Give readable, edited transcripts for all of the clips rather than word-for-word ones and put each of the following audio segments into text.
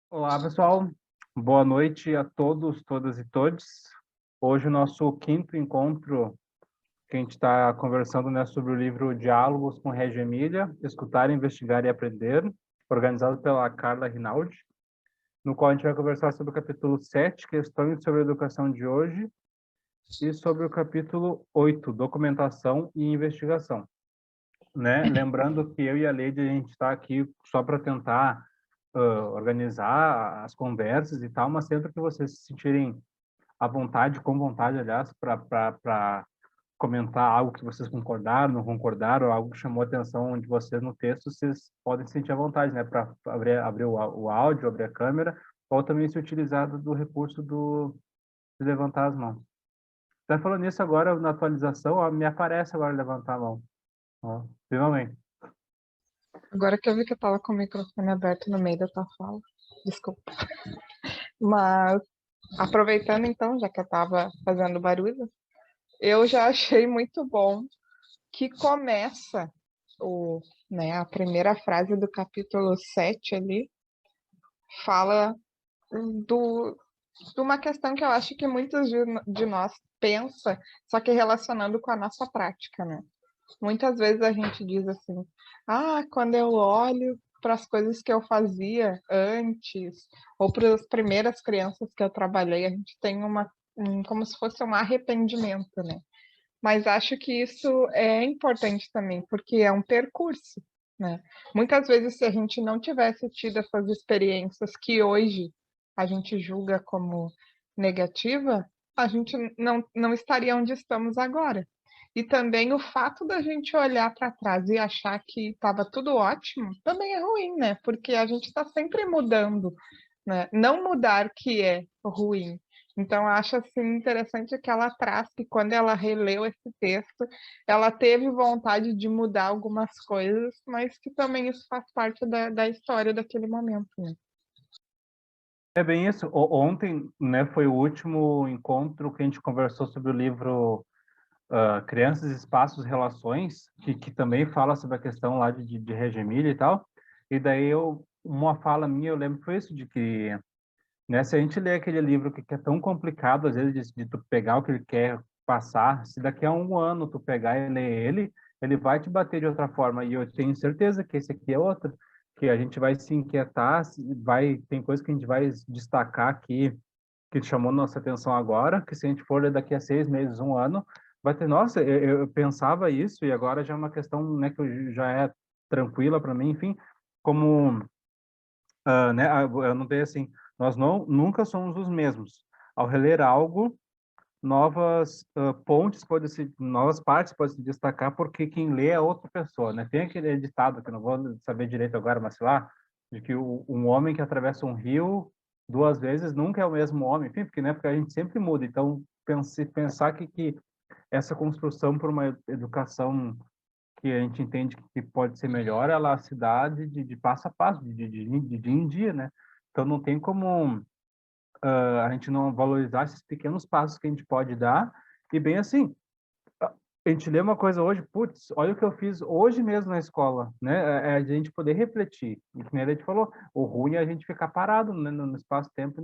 Olá, pessoal. Boa noite a todos, todas e todes. Hoje o nosso quinto encontro, que a gente está conversando, né, sobre o livro Diálogos com Reggio Emília, Escutar, Investigar e Aprender, organizado pela Carla Rinaldi, no qual a gente vai conversar sobre o capítulo 7, Questões sobre a Educação de Hoje, e sobre o capítulo 8, Documentação e Investigação. Né? Lembrando que eu e a Leide, a gente está aqui só para tentar organizar as conversas e tal, mas sempre que vocês se sentirem à vontade, com vontade, aliás, para comentar algo que vocês concordaram, não concordaram, algo que chamou a atenção de vocês no texto, vocês podem se sentir à vontade, né, para abrir o áudio, abrir a câmera, ou também se utilizar do recurso de levantar as mãos. Até falando nisso agora, na atualização, ó, me aparece agora levantar a mão. Ó, finalmente. Agora que eu vi que eu tava com o microfone aberto no meio da tua fala. Desculpa. Mas, aproveitando então, já que eu tava fazendo barulho, eu já achei muito bom que começa a primeira frase do capítulo 7 ali, fala do, de uma questão que eu acho que muitos de nós pensa, só que relacionando com a nossa prática, né? Muitas vezes a gente diz assim: ah, quando eu olho para as coisas que eu fazia antes, ou para as primeiras crianças que eu trabalhei, a gente tem como se fosse um arrependimento, né? Mas acho que isso é importante também, porque é um percurso, né? Muitas vezes, se a gente não tivesse tido essas experiências que hoje a gente julga como negativa, a gente não estaria onde estamos agora. E também o fato da gente olhar para trás e achar que estava tudo ótimo também é ruim, né? Porque a gente está sempre mudando, né? Não mudar que é ruim. Então, eu acho assim, interessante que ela traz que quando ela releu esse texto, ela teve vontade de mudar algumas coisas, mas que também isso faz parte da história daquele momento, né? É bem isso. Ontem, né, foi o último encontro que a gente conversou sobre o livro Crianças, Espaços, Relações, que também fala sobre a questão lá de Reggio Emília e tal. E daí uma fala minha, eu lembro que foi isso, de que, né, se a gente lê aquele livro que é tão complicado, às vezes, de tu pegar o que ele quer passar, se daqui a um ano tu pegar e ler ele vai te bater de outra forma. E eu tenho certeza que esse aqui é outro, que a gente vai se inquietar, tem coisa que a gente vai destacar aqui, que chamou nossa atenção agora, que se a gente for ler daqui a 6 meses, um ano, vai ter, nossa, eu pensava isso e agora já é uma questão, né, que já é tranquila para mim, enfim, como né, eu não tenho assim, nós nunca somos os mesmos. Ao reler algo, novas pontes podem se, novas partes podem se destacar porque quem lê é outra pessoa, né? Tem aquele ditado que eu não vou saber direito agora, mas sei lá, de que um homem que atravessa um rio 2 vezes nunca é o mesmo homem, enfim, porque, né, porque a gente sempre muda. Então, pensar que essa construção por uma educação que a gente entende que pode ser melhor, ela se dá de passo a passo, de dia em dia, né? Então, não tem como a gente não valorizar esses pequenos passos que a gente pode dar. E bem assim, a gente lê uma coisa hoje, putz, olha o que eu fiz hoje mesmo na escola, né? É a gente poder refletir. E que nem a gente falou, o ruim é a gente ficar parado, né, no espaço-tempo e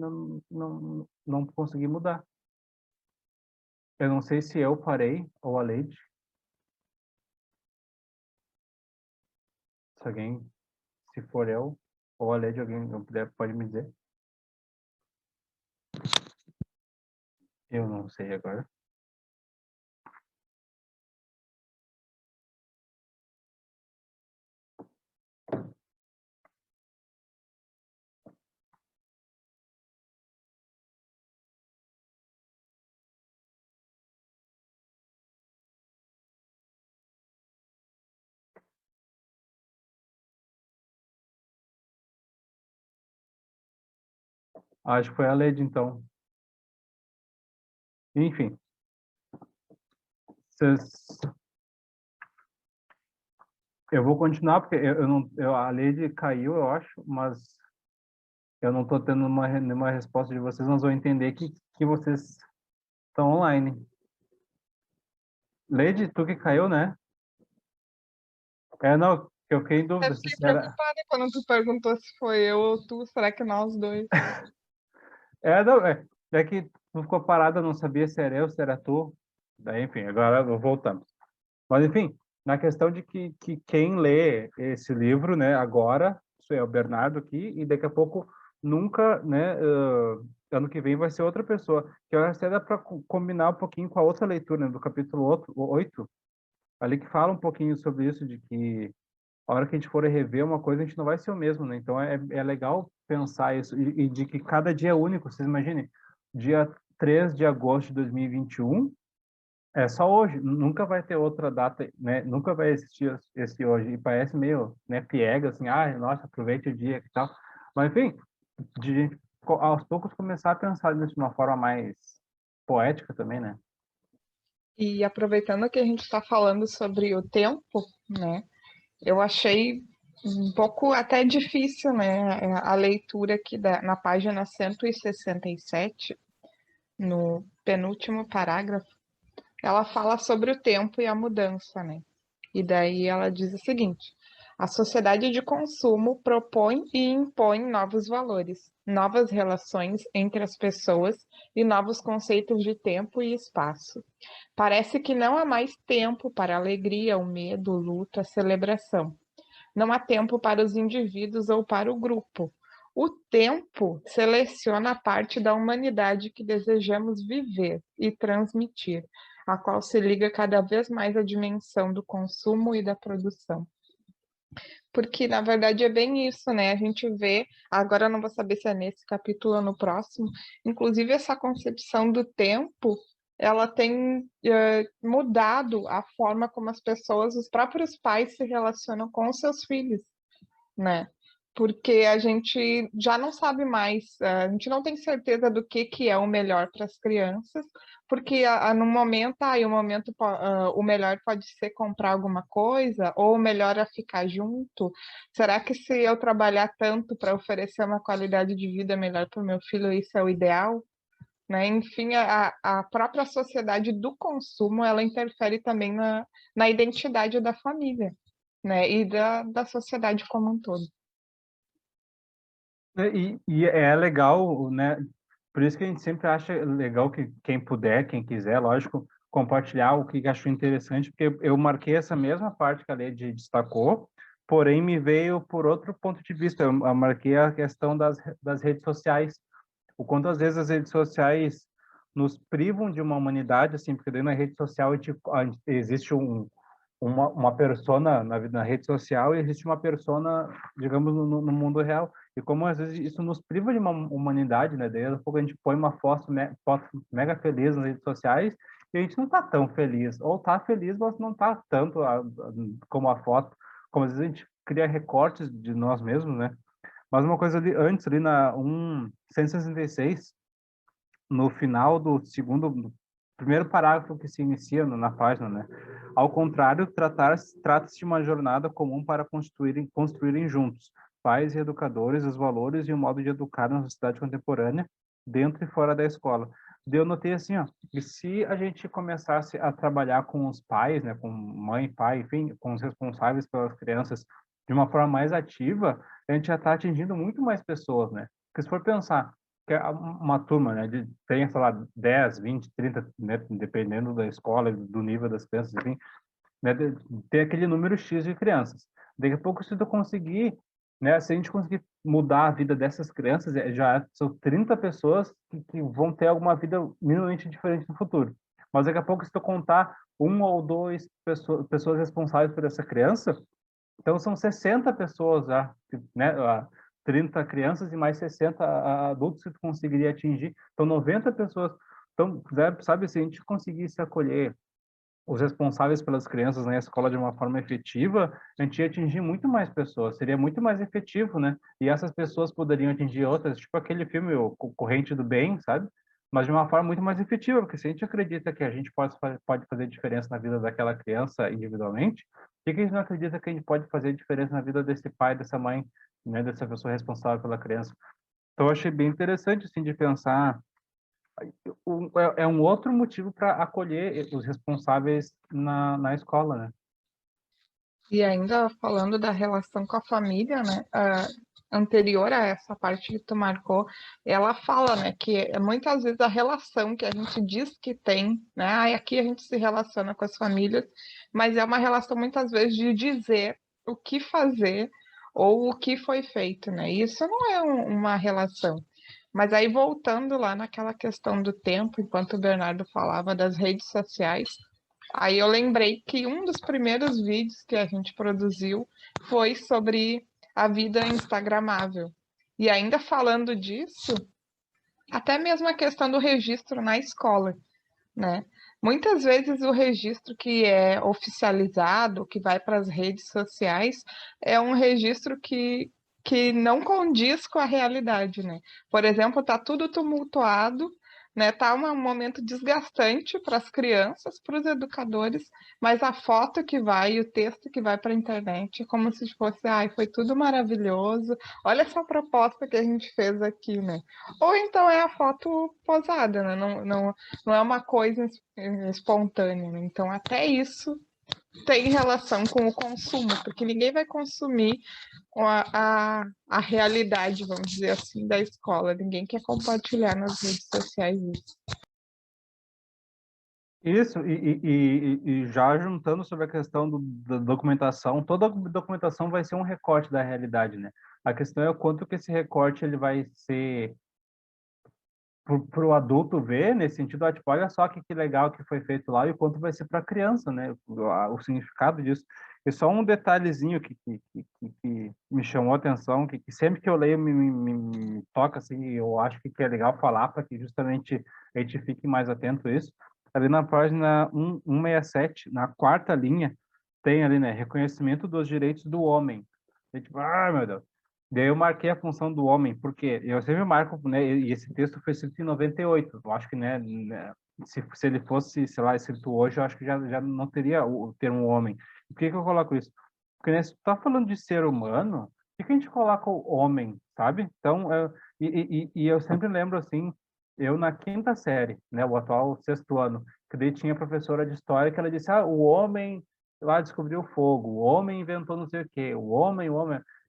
não conseguir mudar. Eu não sei se eu parei ou a Leide. Se alguém, se for eu ou a Leide, alguém não puder, pode me dizer. Eu não sei agora. Acho que foi a Leide, então. Enfim, vocês eu vou continuar, porque eu não, a Lady caiu, eu acho, mas eu não estou tendo nenhuma resposta de vocês, mas vou entender que vocês estão online. Lady, tu que caiu, né? Não, que eu fiquei em dúvida Eu se fiquei era... preocupada quando tu perguntou se foi eu ou tu, será que nós dois? Não, é que tu ficou parada, não sabia se era eu, se era tu. Daí, enfim, agora voltamos. Mas, enfim, na questão de que quem lê esse livro, né, agora, isso é o Bernardo aqui, e daqui a pouco nunca, né, ano que vem vai ser outra pessoa. Que eu acho que dá para combinar um pouquinho com a outra leitura, né, do capítulo 8, ali que fala um pouquinho sobre isso, de que a hora que a gente for rever uma coisa, a gente não vai ser o mesmo, né? Então é legal pensar isso, e de que cada dia é único. Vocês imaginem, dia 3 de agosto de 2021, é só hoje, nunca vai ter outra data, né? Nunca vai existir esse hoje. E parece meio, né, piega, assim, nossa, aproveite o dia e tal. Mas, enfim, de gente, aos poucos começar a pensar nisso de uma forma mais poética também, né? E aproveitando que a gente está falando sobre o tempo, né? Eu achei um pouco até difícil, né? A leitura aqui na página 167, no penúltimo parágrafo, ela fala sobre o tempo e a mudança, né? E daí ela diz o seguinte: a sociedade de consumo propõe e impõe novos valores, novas relações entre as pessoas e novos conceitos de tempo e espaço. Parece que não há mais tempo para a alegria, o medo, o luto, a celebração. Não há tempo para os indivíduos ou para o grupo. O tempo seleciona a parte da humanidade que desejamos viver e transmitir, a qual se liga cada vez mais à dimensão do consumo e da produção. Porque, na verdade, é bem isso, né? A gente vê, agora eu não vou saber se é nesse capítulo ou no próximo, inclusive essa concepção do tempo, ela tem mudado a forma como as pessoas, os próprios pais se relacionam com os seus filhos, né? Porque a gente já não sabe mais, a gente não tem certeza do que é o melhor para as crianças, porque no momento, o momento, o melhor pode ser comprar alguma coisa, ou o melhor é ficar junto. Será que se eu trabalhar tanto para oferecer uma qualidade de vida melhor para o meu filho, isso é o ideal? Né? Enfim, a própria sociedade do consumo, ela interfere também na identidade da família, né? E da sociedade como um todo. E é legal, né? Por isso que a gente sempre acha legal que quem puder, quem quiser, lógico, compartilhar o que achou interessante, porque eu marquei essa mesma parte que a Lady destacou, porém me veio por outro ponto de vista. Eu marquei a questão das redes sociais. O quanto às vezes as redes sociais nos privam de uma humanidade, assim, porque daí na rede social existe uma persona na rede social e existe uma persona, digamos, no mundo real. E como às vezes isso nos priva de uma humanidade, né? Daí a pouco a gente põe uma foto mega feliz nas redes sociais e a gente não tá tão feliz. Ou tá feliz, mas não tá tanto como a foto. Como às vezes a gente cria recortes de nós mesmos, né? Mas uma coisa ali antes, ali na 166, no final do segundo, no primeiro parágrafo que se inicia na página, né? Ao contrário, trata-se de uma jornada comum para construírem juntos, pais e educadores, os valores e o modo de educar na sociedade contemporânea, dentro e fora da escola. Daí eu notei assim, ó, que se a gente começasse a trabalhar com os pais, né, com mãe, pai, enfim, com os responsáveis pelas crianças, de uma forma mais ativa, a gente já está atingindo muito mais pessoas, né? Porque se for pensar, que é uma turma, né, tem, sei lá, 10, 20, 30, né, dependendo da escola, do nível das crianças, enfim, né, tem aquele número X de crianças. Daqui a pouco, se tu conseguir, né, se a gente conseguir mudar a vida dessas crianças, já são 30 pessoas que vão ter alguma vida minimamente diferente no futuro. Mas daqui a pouco, se tu contar um ou dois pessoas responsáveis por essa criança, então, são 60 pessoas já, né? 30 crianças e mais 60 adultos que tu conseguiria atingir. Então, 90 pessoas. Então, sabe, se a gente conseguisse acolher os responsáveis pelas crianças na escola de uma forma efetiva, a gente ia atingir muito mais pessoas, seria muito mais efetivo, né? E essas pessoas poderiam atingir outras, tipo aquele filme, o Corrente do Bem, sabe? Mas de uma forma muito mais efetiva, porque se a gente acredita que a gente pode fazer diferença na vida daquela criança individualmente, por que a gente não acredita que a gente pode fazer diferença na vida desse pai, dessa mãe, né, dessa pessoa responsável pela criança? Então, eu achei bem interessante, assim, de pensar é um outro motivo para acolher os responsáveis na escola, né? E ainda falando da relação com a família, né? Anterior a essa parte que tu marcou, ela fala, né, que muitas vezes a relação que a gente diz que tem, né? Aqui a gente se relaciona com as famílias, mas é uma relação muitas vezes de dizer o que fazer ou o que foi feito, né? Isso não é uma relação. Mas aí voltando lá naquela questão do tempo, enquanto o Bernardo falava das redes sociais, aí eu lembrei que um dos primeiros vídeos que a gente produziu foi sobre a vida instagramável. E ainda falando disso, até mesmo a questão do registro na escola, né? Muitas vezes o registro que é oficializado, que vai para as redes sociais, é um registro que não condiz com a realidade, né? Por exemplo, está tudo tumultuado, né? Tá um momento desgastante para as crianças, para os educadores, mas a foto que vai e o texto que vai para a internet é como se fosse, ai, foi tudo maravilhoso. Olha essa proposta que a gente fez aqui, né? Ou então é a foto posada, né? Não é uma coisa espontânea, né? Então até isso tem relação com o consumo, porque ninguém vai consumir a realidade, vamos dizer assim, da escola. Ninguém quer compartilhar nas redes sociais isso. Isso, e já juntando sobre a questão da documentação, toda documentação vai ser um recorte da realidade, né? A questão é o quanto que esse recorte ele vai ser para o adulto ver, nesse sentido, tipo, olha só que legal que foi feito lá, e o quanto vai ser para a criança, né? O significado disso. E só um detalhezinho que me chamou a atenção, que sempre que eu leio me toca, assim, eu acho que é legal falar para que justamente a gente fique mais atento a isso. Ali na página 167, na quarta linha, tem ali, né, reconhecimento dos direitos do homem. E, tipo, meu Deus. Daí eu marquei a função do homem, porque eu sempre marco, né, e esse texto foi escrito em 98, eu acho que, se ele fosse, sei lá, escrito hoje, eu acho que já não teria o termo homem. Por que que eu coloco isso? Porque, né, se tu tá falando de ser humano, por que a gente coloca o homem, sabe? Então, e eu sempre lembro, assim, eu na quinta série, né, o atual sexto ano, que daí tinha professora de história que ela disse, o homem lá descobriu o fogo, o homem inventou não sei o quê, o homem...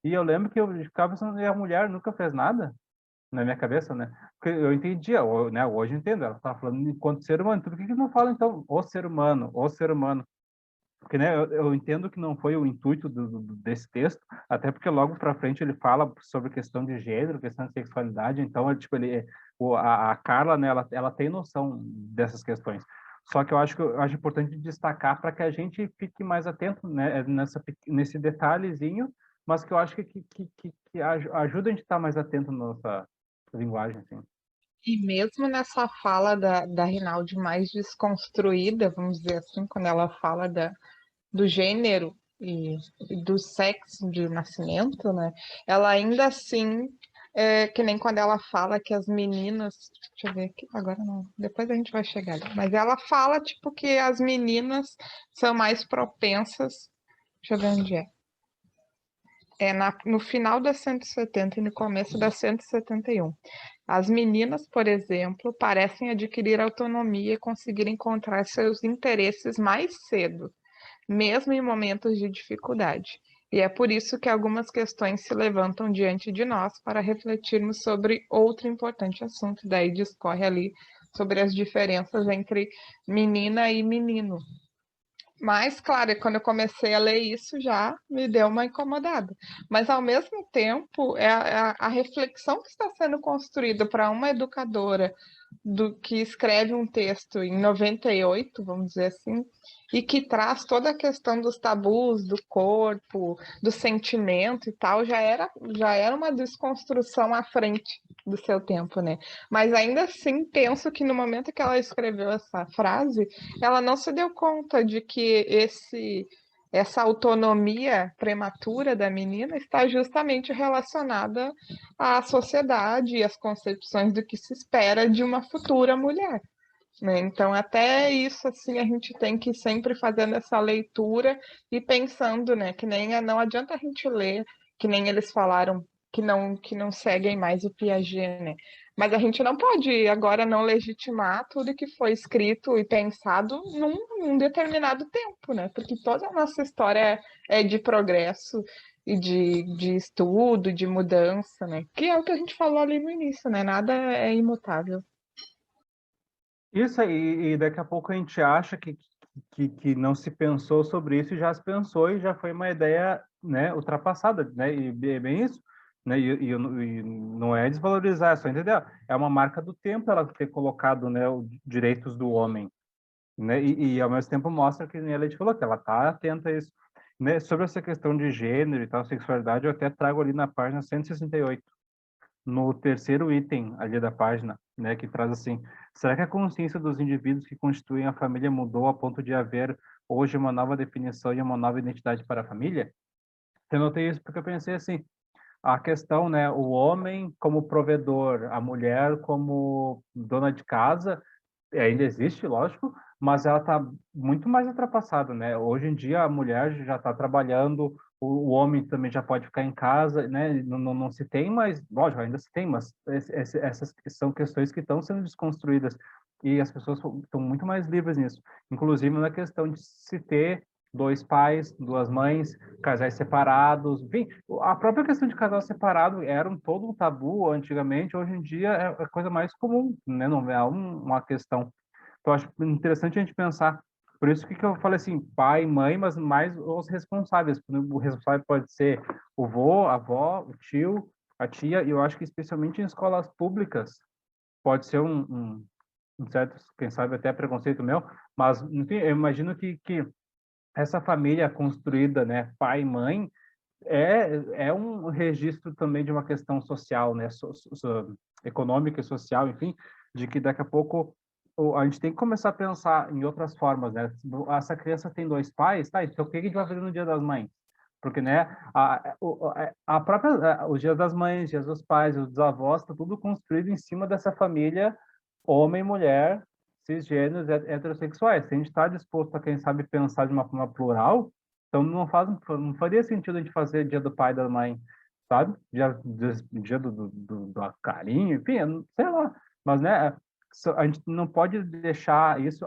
E eu lembro que eu ficava pensando, e a mulher nunca fez nada na minha cabeça, né? Porque eu entendia, né? Hoje eu entendo, ela estava falando enquanto ser humano. Então, por que que não fala, então, o ser humano, o ser humano? Porque, né, eu entendo que não foi o intuito desse texto, até porque logo para frente ele fala sobre questão de gênero, questão de sexualidade, então, tipo, a Carla, né, ela tem noção dessas questões. Só que eu acho importante destacar para que a gente fique mais atento, né, nesse detalhezinho, mas que eu acho que ajuda a gente a estar mais atento na nossa linguagem, assim. E mesmo nessa fala da Rinaldi mais desconstruída, vamos dizer assim, quando ela fala do gênero e do sexo de nascimento, né? Ela ainda assim, que nem quando ela fala que as meninas, deixa eu ver aqui, agora não, depois a gente vai chegar ali, mas ela fala tipo que as meninas são mais propensas, deixa eu ver onde é. No final da 170 e no começo da 171. As meninas, por exemplo, parecem adquirir autonomia e conseguir encontrar seus interesses mais cedo, mesmo em momentos de dificuldade. E é por isso que algumas questões se levantam diante de nós para refletirmos sobre outro importante assunto. Daí discorre ali sobre as diferenças entre menina e menino. Mas, claro, quando eu comecei a ler isso, já me deu uma incomodada. Mas, ao mesmo tempo, é a reflexão que está sendo construída para uma educadora que escreve um texto em 98, vamos dizer assim, e que traz toda a questão dos tabus do corpo, do sentimento e tal, já era uma desconstrução à frente do seu tempo, né? Mas ainda assim, penso que no momento que ela escreveu essa frase, ela não se deu conta de que essa autonomia prematura da menina está justamente relacionada à sociedade e às concepções do que se espera de uma futura mulher, né? Então, até isso, assim, a gente tem que ir sempre fazendo essa leitura e pensando, né? Que nem não adianta a gente ler, que nem eles falaram, que não seguem mais o Piaget, né? Mas a gente não pode agora não legitimar tudo que foi escrito e pensado num determinado tempo, né? Porque toda a nossa história é de progresso e de estudo, de mudança, né? Que é o que a gente falou ali no início, né? Nada é imutável. Isso aí, e daqui a pouco a gente acha que não se pensou sobre isso e já se pensou e já foi uma ideia, né, ultrapassada, né, e é bem isso, né, e não é desvalorizar, é só entender, é uma marca do tempo ela ter colocado, né, os direitos do homem, né, e ao mesmo tempo mostra que nem a Leite falou, que ela está atenta a isso, né, sobre essa questão de gênero e tal, sexualidade, eu até trago ali na página 168, no terceiro item ali da página, né, que traz assim: será que a consciência dos indivíduos que constituem a família mudou a ponto de haver hoje uma nova definição e uma nova identidade para a família? Eu notei isso porque eu pensei assim, a questão, né, o homem como provedor, a mulher como dona de casa, ainda existe, lógico, mas ela está muito mais ultrapassada, né? Hoje em dia a mulher já está trabalhando, o homem também já pode ficar em casa, né? Não se tem mais, lógico, ainda se tem, mas essas são questões que estão sendo desconstruídas e as pessoas estão muito mais livres nisso, inclusive na questão de se ter dois pais, duas mães, casais separados, enfim, a própria questão de casal separado era todo um tabu antigamente, hoje em dia é a coisa mais comum, né? Não é uma questão. Então, acho interessante a gente pensar. Por isso que eu falei assim, pai, mãe, mas mais os responsáveis. O responsável pode ser o vô, a avó, o tio, a tia, e eu acho que especialmente em escolas públicas pode ser um certo, quem sabe até preconceito meu, mas enfim, eu imagino que essa família construída, né, pai e mãe, é um registro também de uma questão social, né, econômica e social, enfim, de que daqui a pouco a gente tem que começar a pensar em outras formas, né? Essa criança tem dois pais, tá? Então o que a gente vai fazer no Dia das Mães? Porque, né, a própria, os Dias das Mães, Dias dos Pais, os dos avós, está tudo construído em cima dessa família, homem, mulher, cisgêneros, heterossexuais. Se a gente está disposto a, quem sabe, pensar de uma forma plural, então não faria sentido a gente fazer Dia do Pai e da Mãe, sabe? Dia do carinho, enfim, sei lá. Mas, né, a gente não pode deixar isso,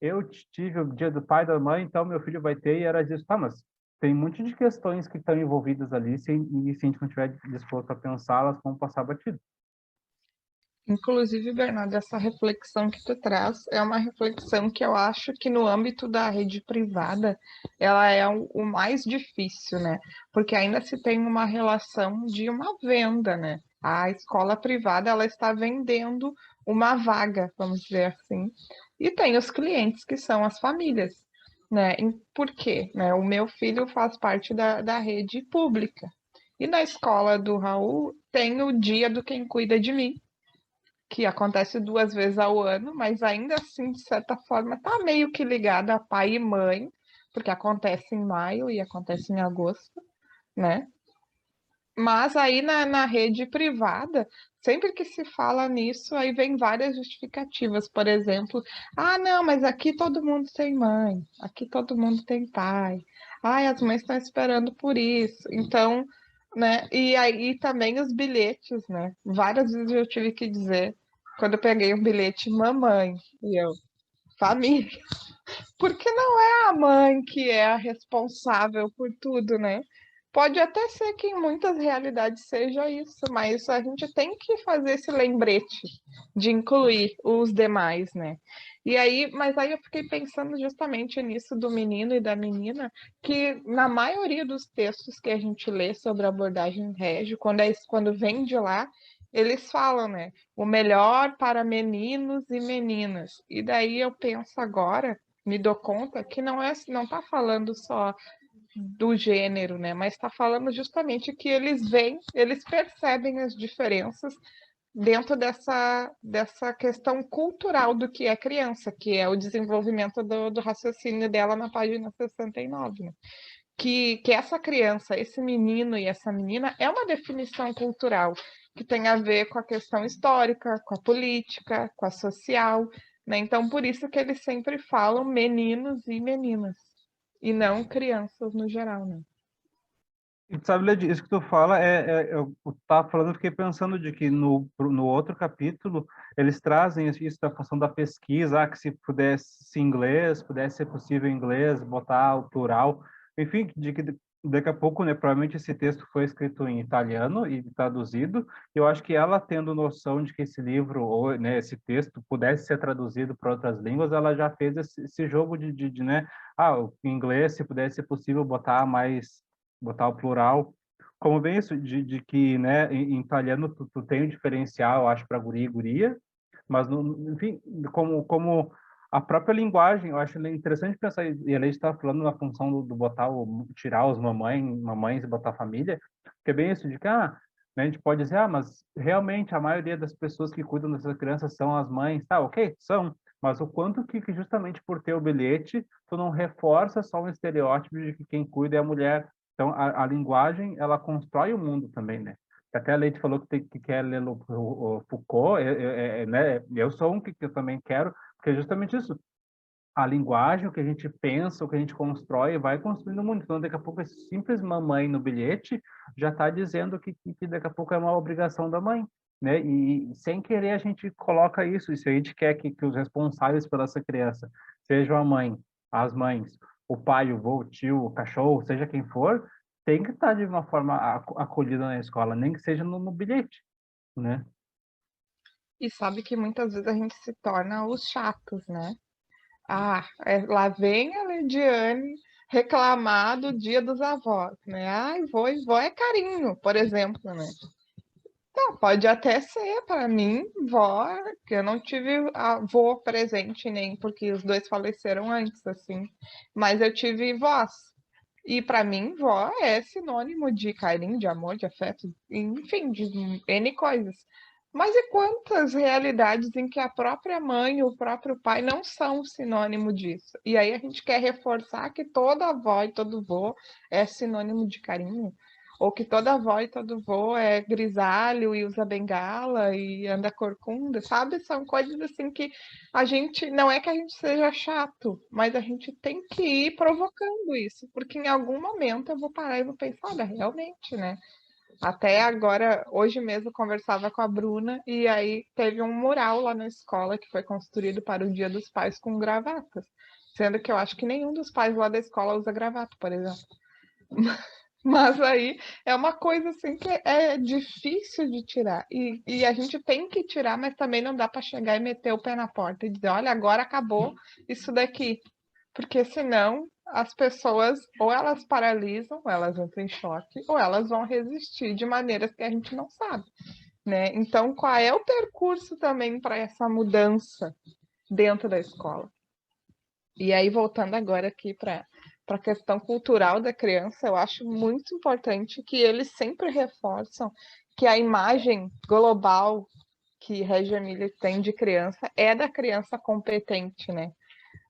eu tive o Dia do Pai e da Mãe, então meu filho vai ter e era disso. Tá, mas tem um monte de questões que estão envolvidas ali, e se a gente não estiver disposto a pensar, elas vão passar batido. Inclusive, Bernardo, essa reflexão que tu traz é uma reflexão que eu acho que no âmbito da rede privada ela é o mais difícil, né? Porque ainda se tem uma relação de uma venda, né? A escola privada ela está vendendo uma vaga, vamos dizer assim, e tem os clientes que são as famílias, né? Por quê? Né? O meu filho faz parte da rede pública. E na escola do Raul tem o dia do quem cuida de mim, que acontece 2 vezes ao ano, mas ainda assim, de certa forma, está meio que ligada a pai e mãe, porque acontece em maio e acontece em agosto, né? Mas aí na rede privada, sempre que se fala nisso, aí vem várias justificativas. Por exemplo, não, mas aqui todo mundo tem mãe, aqui todo mundo tem pai. As mães estão esperando por isso. Então, né? E aí também os bilhetes, né? Várias vezes eu tive que dizer, quando eu peguei um bilhete, mamãe, e eu, família. Porque não é a mãe que é a responsável por tudo, né? Pode até ser que em muitas realidades seja isso, mas a gente tem que fazer esse lembrete de incluir os demais, né? E aí, mas aí eu fiquei pensando justamente nisso do menino e da menina, que na maioria dos textos que a gente lê sobre a abordagem régio, quando vem de lá, eles falam, né? O melhor para meninos e meninas. E daí eu penso agora, me dou conta que não está falando só do gênero, né? Mas está falando justamente que eles veem, eles percebem as diferenças dentro dessa questão cultural do que é criança, que é o desenvolvimento do raciocínio dela na página 69, né? Que essa criança, esse menino e essa menina é uma definição cultural que tem a ver com a questão histórica, com a política, com a social, né? Então, por isso que eles sempre falam meninos e meninas, e não crianças no geral, né? E sabe, Led, isso que tu fala, eu tava falando, eu fiquei pensando de que no outro capítulo eles trazem isso da função da pesquisa, que se pudesse inglês, pudesse ser possível em inglês, botar o plural, enfim, de que daqui a pouco, né, provavelmente esse texto foi escrito em italiano e traduzido, e eu acho que ela tendo noção de que esse livro, ou, né, esse texto pudesse ser traduzido para outras línguas, ela já fez esse jogo né, o inglês, se pudesse ser possível botar o plural, como bem isso, de que, né, em italiano tu tem um diferencial, eu acho, para guri e guria, mas, enfim, como a própria linguagem, eu acho interessante pensar, e a gente está falando na função do botar, tirar os mamães e botar família, que é bem isso, de que, né, a gente pode dizer, mas realmente a maioria das pessoas que cuidam dessas crianças são as mães, tá, ok, são, mas o quanto que justamente por ter o bilhete, tu não reforça só um estereótipo de que quem cuida é a mulher. Então, a linguagem, ela constrói o mundo também, né? Até a Leite falou que quer ler o Foucault, né? Eu sou um que eu também quero, porque é justamente isso. A linguagem, o que a gente pensa, o que a gente constrói, vai construindo o mundo. Então, daqui a pouco, esse simples mamãe no bilhete já está dizendo que daqui a pouco é uma obrigação da mãe, né? E sem querer a gente coloca isso. E se a gente quer que os responsáveis pela essa criança sejam a mãe, as mães, o pai, o avô, o tio, o cachorro, seja quem for, tem que estar de uma forma acolhida na escola, nem que seja no bilhete, né? E sabe que muitas vezes a gente se torna os chatos, né? Lá vem a Lidiane reclamar do Dia dos Avós, né? Ai, vô e vó é carinho, por exemplo, né? Tá, pode até ser para mim, vó, que eu não tive avô presente nem porque os dois faleceram antes, assim, mas eu tive vós. E para mim, vó é sinônimo de carinho, de amor, de afeto, enfim, de N coisas. Mas e quantas realidades em que a própria mãe e o próprio pai não são sinônimo disso? E aí a gente quer reforçar que toda avó e todo vô é sinônimo de carinho? Ou que toda avó e todo vô é grisalho e usa bengala e anda corcunda, sabe? São coisas assim que a gente, não é que a gente seja chato, mas a gente tem que ir provocando isso, porque em algum momento eu vou parar e vou pensar, olha, realmente, né? Até agora, hoje mesmo, eu conversava com a Bruna e aí teve um mural lá na escola que foi construído para o Dia dos Pais com gravatas, sendo que eu acho que nenhum dos pais lá da escola usa gravata, por exemplo. Mas aí é uma coisa assim que é difícil de tirar. E a gente tem que tirar, mas também não dá para chegar e meter o pé na porta e dizer, olha, agora acabou isso daqui. Porque senão as pessoas ou elas paralisam, ou elas entram em choque, ou elas vão resistir de maneiras que a gente não sabe, né? Então, qual é o percurso também para essa mudança dentro da escola? E aí, voltando agora aqui para a questão cultural da criança, eu acho muito importante que eles sempre reforçam que a imagem global que Reggio Emilia tem de criança é da criança competente, né?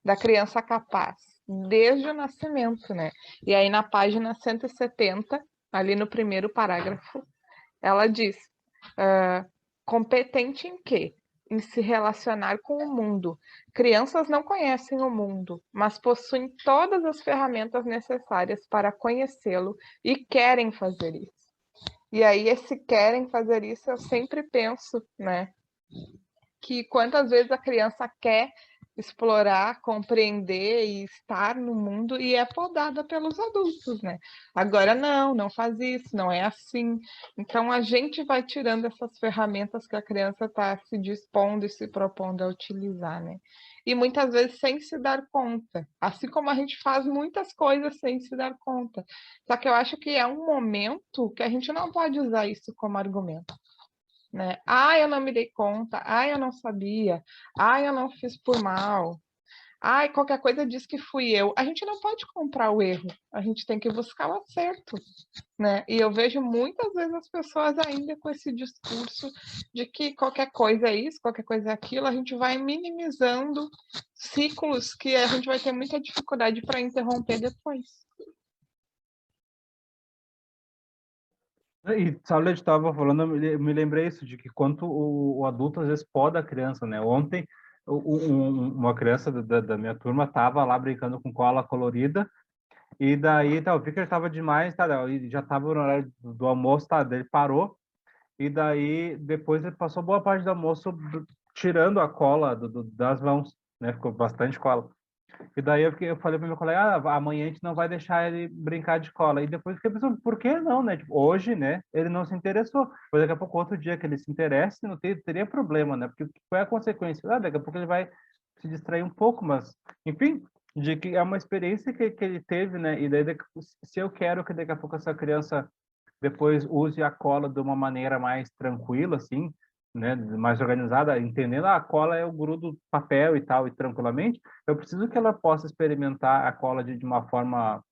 Da criança capaz, desde o nascimento, né? E aí na página 170, ali no primeiro parágrafo, ela diz: competente em quê? Em se relacionar com o mundo. Crianças não conhecem o mundo, mas possuem todas as ferramentas necessárias para conhecê-lo e querem fazer isso. E aí, esse querem fazer isso, eu sempre penso, né? Que quantas vezes a criança quer explorar, compreender e estar no mundo e é podada pelos adultos, né? Agora não faz isso, não é assim. Então a gente vai tirando essas ferramentas que a criança está se dispondo e se propondo a utilizar, né? E muitas vezes sem se dar conta, assim como a gente faz muitas coisas sem se dar conta. Só que eu acho que é um momento que a gente não pode usar isso como argumento, né? Eu não me dei conta. Eu não sabia. Eu não fiz por mal. Qualquer coisa diz que fui eu. A gente não pode comprar o erro. A gente tem que buscar o acerto, né? E eu vejo muitas vezes as pessoas ainda com esse discurso de que qualquer coisa é isso, qualquer coisa é aquilo. A gente vai minimizando ciclos que a gente vai ter muita dificuldade para interromper depois. E sabe, eu estava falando, eu me lembrei isso, de que quanto o adulto às vezes poda a criança, né? Ontem, uma criança da minha turma estava lá brincando com cola colorida E daí, tá, eu vi que ele tava demais, tá, e já tava no horário do almoço, tá, daí ele parou, e daí depois ele passou boa parte do almoço tirando a cola das mãos, né, ficou bastante cola. E daí eu falei para meu colega, amanhã a gente não vai deixar ele brincar de cola. E depois eu fiquei pensando, por que não, né? Tipo, hoje, né, ele não se interessou. Mas daqui a pouco, outro dia que ele se interesse, não teria problema, né? Porque qual é a consequência? Daqui a pouco ele vai se distrair um pouco, mas, enfim, de que é uma experiência que ele teve, né? E daí, se eu quero que daqui a pouco essa criança depois use a cola de uma maneira mais tranquila, assim, né, mais organizada, entendendo a cola eu grudo papel e tal, e tranquilamente, eu preciso que ela possa experimentar a cola de uma forma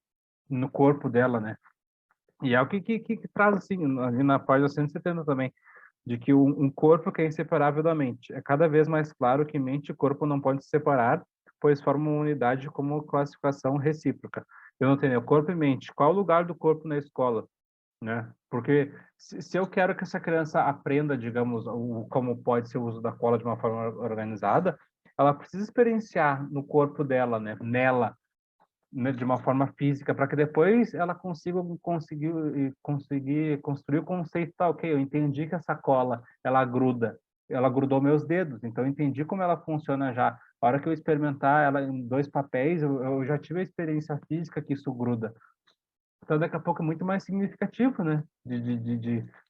no corpo dela, né? E é o que traz, assim, ali na página 170 também, de que um corpo que é inseparável da mente. É cada vez mais claro que mente e corpo não podem se separar, pois formam uma unidade como classificação recíproca. Eu não tenho corpo e mente. Qual o lugar do corpo na escola? Né? Porque se eu quero que essa criança aprenda, digamos, como pode ser o uso da cola de uma forma organizada, ela precisa experienciar no corpo dela, né? Nela, né? De uma forma física, para que depois ela conseguir construir o conceito, tá, ok, eu entendi que essa cola, ela grudou meus dedos, então eu entendi como ela funciona já. A hora que eu experimentar ela em dois papéis, eu já tive a experiência física que isso gruda. Então, daqui a pouco é muito mais significativo, né?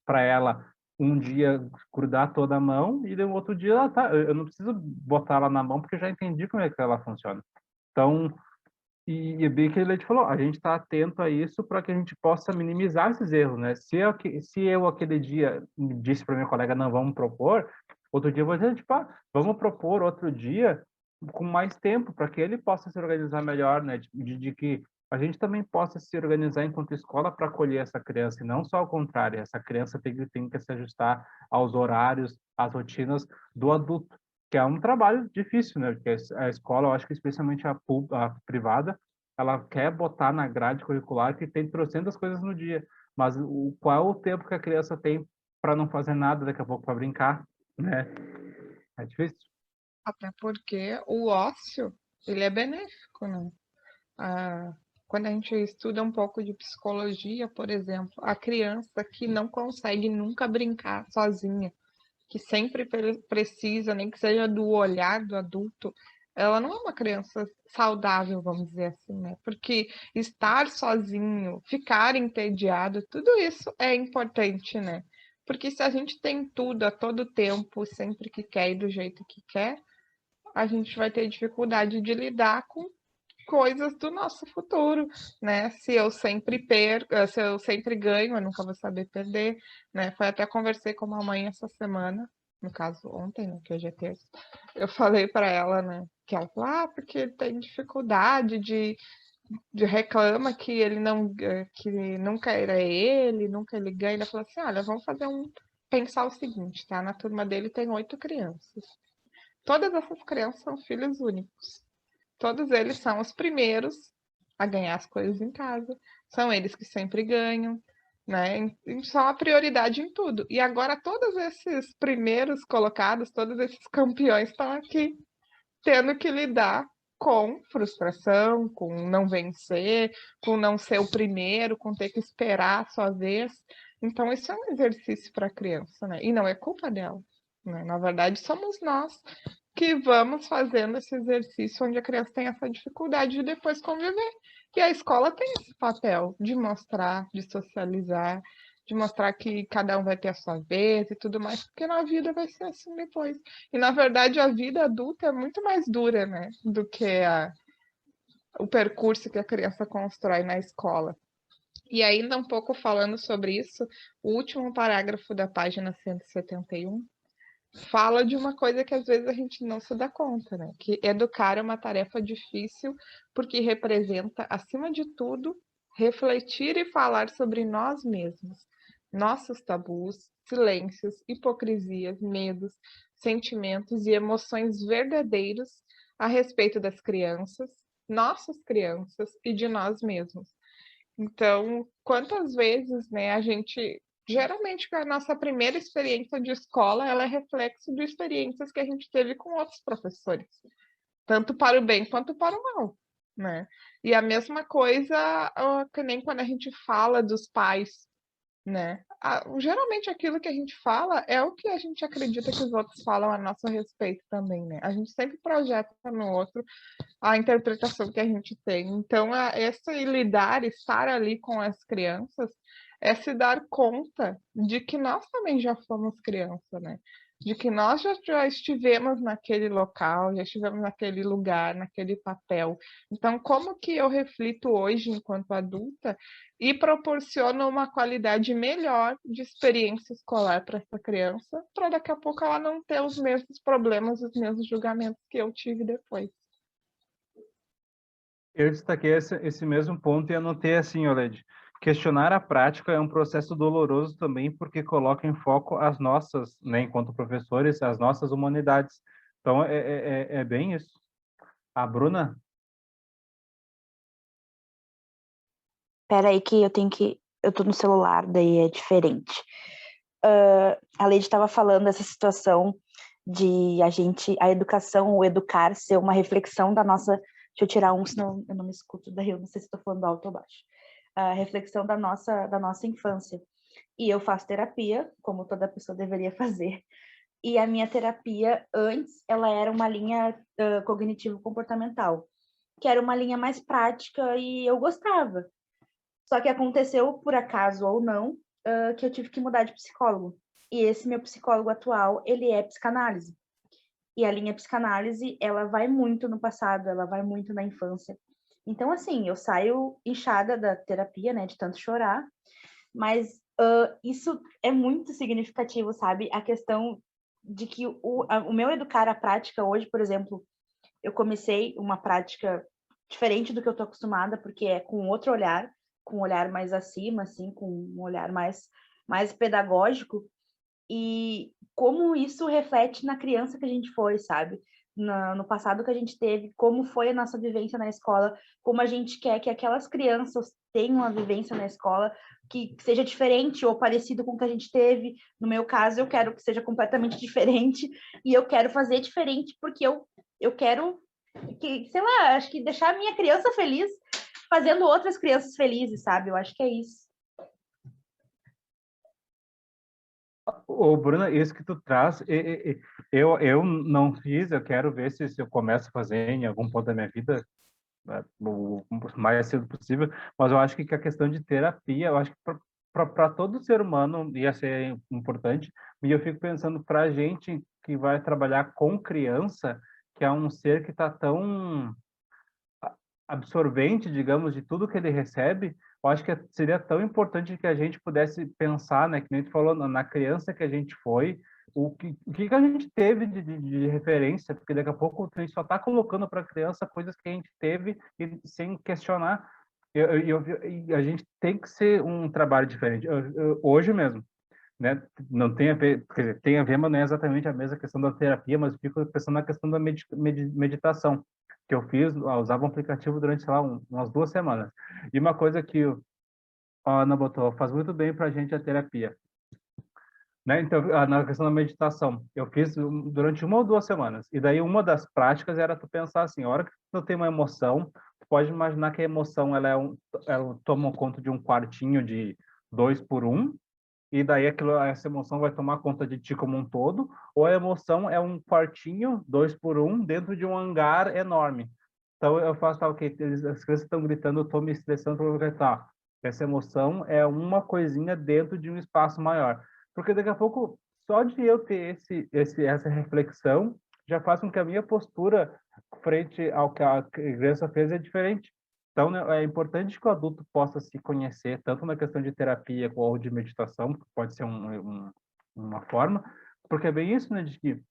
Para ela um dia grudar toda a mão e no outro dia ela tá. Eu não preciso botar ela na mão porque eu já entendi como é que ela funciona. Então, e é bem que ele te falou, a gente está atento a isso para que a gente possa minimizar esses erros, né? Se eu aquele dia disse para minha colega, não, vamos propor, outro dia eu vou dizer, tipo, vamos propor outro dia com mais tempo para que ele possa se organizar melhor, né? De que a gente também possa se organizar enquanto escola para acolher essa criança, e não só ao contrário, essa criança tem que se ajustar aos horários, às rotinas do adulto, que é um trabalho difícil, né? Porque a escola, eu acho que especialmente a privada, ela quer botar na grade curricular que tem trocentas coisas no dia, mas qual é o tempo que a criança tem para não fazer nada daqui a pouco para brincar, né? É difícil. Até porque o ócio, ele é benéfico, né? Ah, quando a gente estuda um pouco de psicologia, por exemplo, a criança que não consegue nunca brincar sozinha, que sempre precisa, nem que seja do olhar do adulto, ela não é uma criança saudável, vamos dizer assim, né? Porque estar sozinho, ficar entediado, tudo isso é importante, né? Porque se a gente tem tudo a todo tempo, sempre que quer e do jeito que quer, a gente vai ter dificuldade de lidar com coisas do nosso futuro, né? Se eu sempre perco, se eu sempre ganho, eu nunca vou saber perder, né? Foi até conversei com a mãe essa semana, no caso ontem, né, que hoje é terça. Eu falei para ela, né, que ela falou, porque tem dificuldade de reclama que ele não, que nunca era ele, nunca ele ganha. Ela falou assim, olha, vamos pensar o seguinte, tá? Na turma dele tem 8 crianças. Todas essas crianças são filhos únicos. Todos eles são os primeiros a ganhar as coisas em casa. São eles que sempre ganham, né? E são a prioridade em tudo. E agora todos esses primeiros colocados, todos esses campeões estão aqui tendo que lidar com frustração, com não vencer, com não ser o primeiro, com ter que esperar a sua vez. Então, isso é um exercício para a criança, né? E não é culpa dela. Né? Na verdade, somos nós que vamos fazendo esse exercício onde a criança tem essa dificuldade de depois conviver. E a escola tem esse papel de mostrar, de socializar, de mostrar que cada um vai ter a sua vez e tudo mais, porque na vida vai ser assim depois. E na verdade a vida adulta é muito mais dura, né, do que o percurso que a criança constrói na escola. E ainda um pouco falando sobre isso, o último parágrafo da página 171 fala de uma coisa que às vezes a gente não se dá conta, né? Que educar é uma tarefa difícil porque representa, acima de tudo, refletir e falar sobre nós mesmos, nossos tabus, silêncios, hipocrisias, medos, sentimentos e emoções verdadeiros a respeito das crianças, nossas crianças e de nós mesmos. Então, quantas vezes, né, a gente geralmente a nossa primeira experiência de escola, ela é reflexo de experiências que a gente teve com outros professores, tanto para o bem quanto para o mal. né? E a mesma coisa, que nem quando a gente fala dos pais, né? Geralmente aquilo que a gente fala é o que a gente acredita que os outros falam a nosso respeito também, né? A gente sempre projeta no outro a interpretação que a gente tem. Então, esse lidar, estar ali com as crianças, é se dar conta de que nós também já fomos criança, né? De que nós já estivemos naquele local, já estivemos naquele lugar, naquele papel. Então, como que eu reflito hoje enquanto adulta e proporciono uma qualidade melhor de experiência escolar para essa criança, para daqui a pouco ela não ter os mesmos problemas, os mesmos julgamentos que eu tive depois. Eu destaquei esse mesmo ponto e anotei assim, Oled. Questionar a prática é um processo doloroso também, porque coloca em foco as nossas, né, enquanto professores, as nossas humanidades. Então, é bem isso. A Bruna, Espera aí que eu tenho que... Eu tô no celular, daí é diferente. A Leide estava falando dessa situação de a educação, o educar ser uma reflexão da nossa... Deixa eu tirar um, senão eu não me escuto, daí eu não sei se estou falando alto ou baixo. A reflexão da nossa infância. E eu faço terapia, como toda pessoa deveria fazer. E a minha terapia, antes, ela era uma linha cognitivo-comportamental, que era uma linha mais prática e eu gostava. Só que aconteceu, por acaso ou não, que eu tive que mudar de psicólogo. E esse meu psicólogo atual, ele é psicanálise. E a linha psicanálise, ela vai muito no passado, ela vai muito na infância. Então, assim, eu saio inchada da terapia, né, de tanto chorar, mas isso é muito significativo, sabe? A questão de que o meu educar a prática hoje, por exemplo, eu comecei uma prática diferente do que eu estou acostumada, porque é com outro olhar, com um olhar mais acima, assim, com um olhar mais pedagógico, e como isso reflete na criança que a gente foi, sabe? No passado que a gente teve, como foi a nossa vivência na escola, como a gente quer que aquelas crianças tenham uma vivência na escola que seja diferente ou parecido com o que a gente teve. No meu caso, eu quero que seja completamente diferente e eu quero fazer diferente porque eu quero que, sei lá, acho que deixar a minha criança feliz fazendo outras crianças felizes, sabe? Eu acho que é isso. ô Bruna, isso que tu traz, eu não fiz, eu quero ver se eu começo a fazer em algum ponto da minha vida, né, o mais cedo possível, mas eu acho que a questão de terapia, eu acho que para todo ser humano ia ser importante, e eu fico pensando para a gente que vai trabalhar com criança, que é um ser que está tão absorvente, digamos, de tudo que ele recebe, eu acho que seria tão importante que a gente pudesse pensar, né, que nem tu falou, na criança que a gente foi, o que a gente teve de referência, porque daqui a pouco a gente só está colocando para a criança coisas que a gente teve e sem questionar. E a gente tem que ser um trabalho diferente. Hoje mesmo, né, não tem a ver, quer dizer, tem a ver, mas não é exatamente a mesma questão da terapia, mas eu fico pensando na questão da meditação, que eu fiz, eu usava um aplicativo durante, sei lá, umas 2 semanas. E uma coisa que a Ana botou, faz muito bem para a gente a terapia, né? Então, na questão da meditação, eu fiz durante 1 ou 2 semanas. E daí uma das práticas era tu pensar assim, a hora que tu tem uma emoção, tu pode imaginar que a emoção ela toma conta de um quartinho de 2 por 1, e daí essa emoção vai tomar conta de ti como um todo, ou a emoção é um quartinho, 2 por 1, dentro de um hangar enorme. Então eu faço, tá, ok, as crianças estão gritando, eu estou me estressando, eu vou gritar. Essa emoção é uma coisinha dentro de um espaço maior. Porque daqui a pouco, só de eu ter essa reflexão, já faz com que a minha postura frente ao que a criança fez é diferente. Então, né, é importante que o adulto possa se conhecer, tanto na questão de terapia ou de meditação, que pode ser uma forma, porque é bem isso, né, de que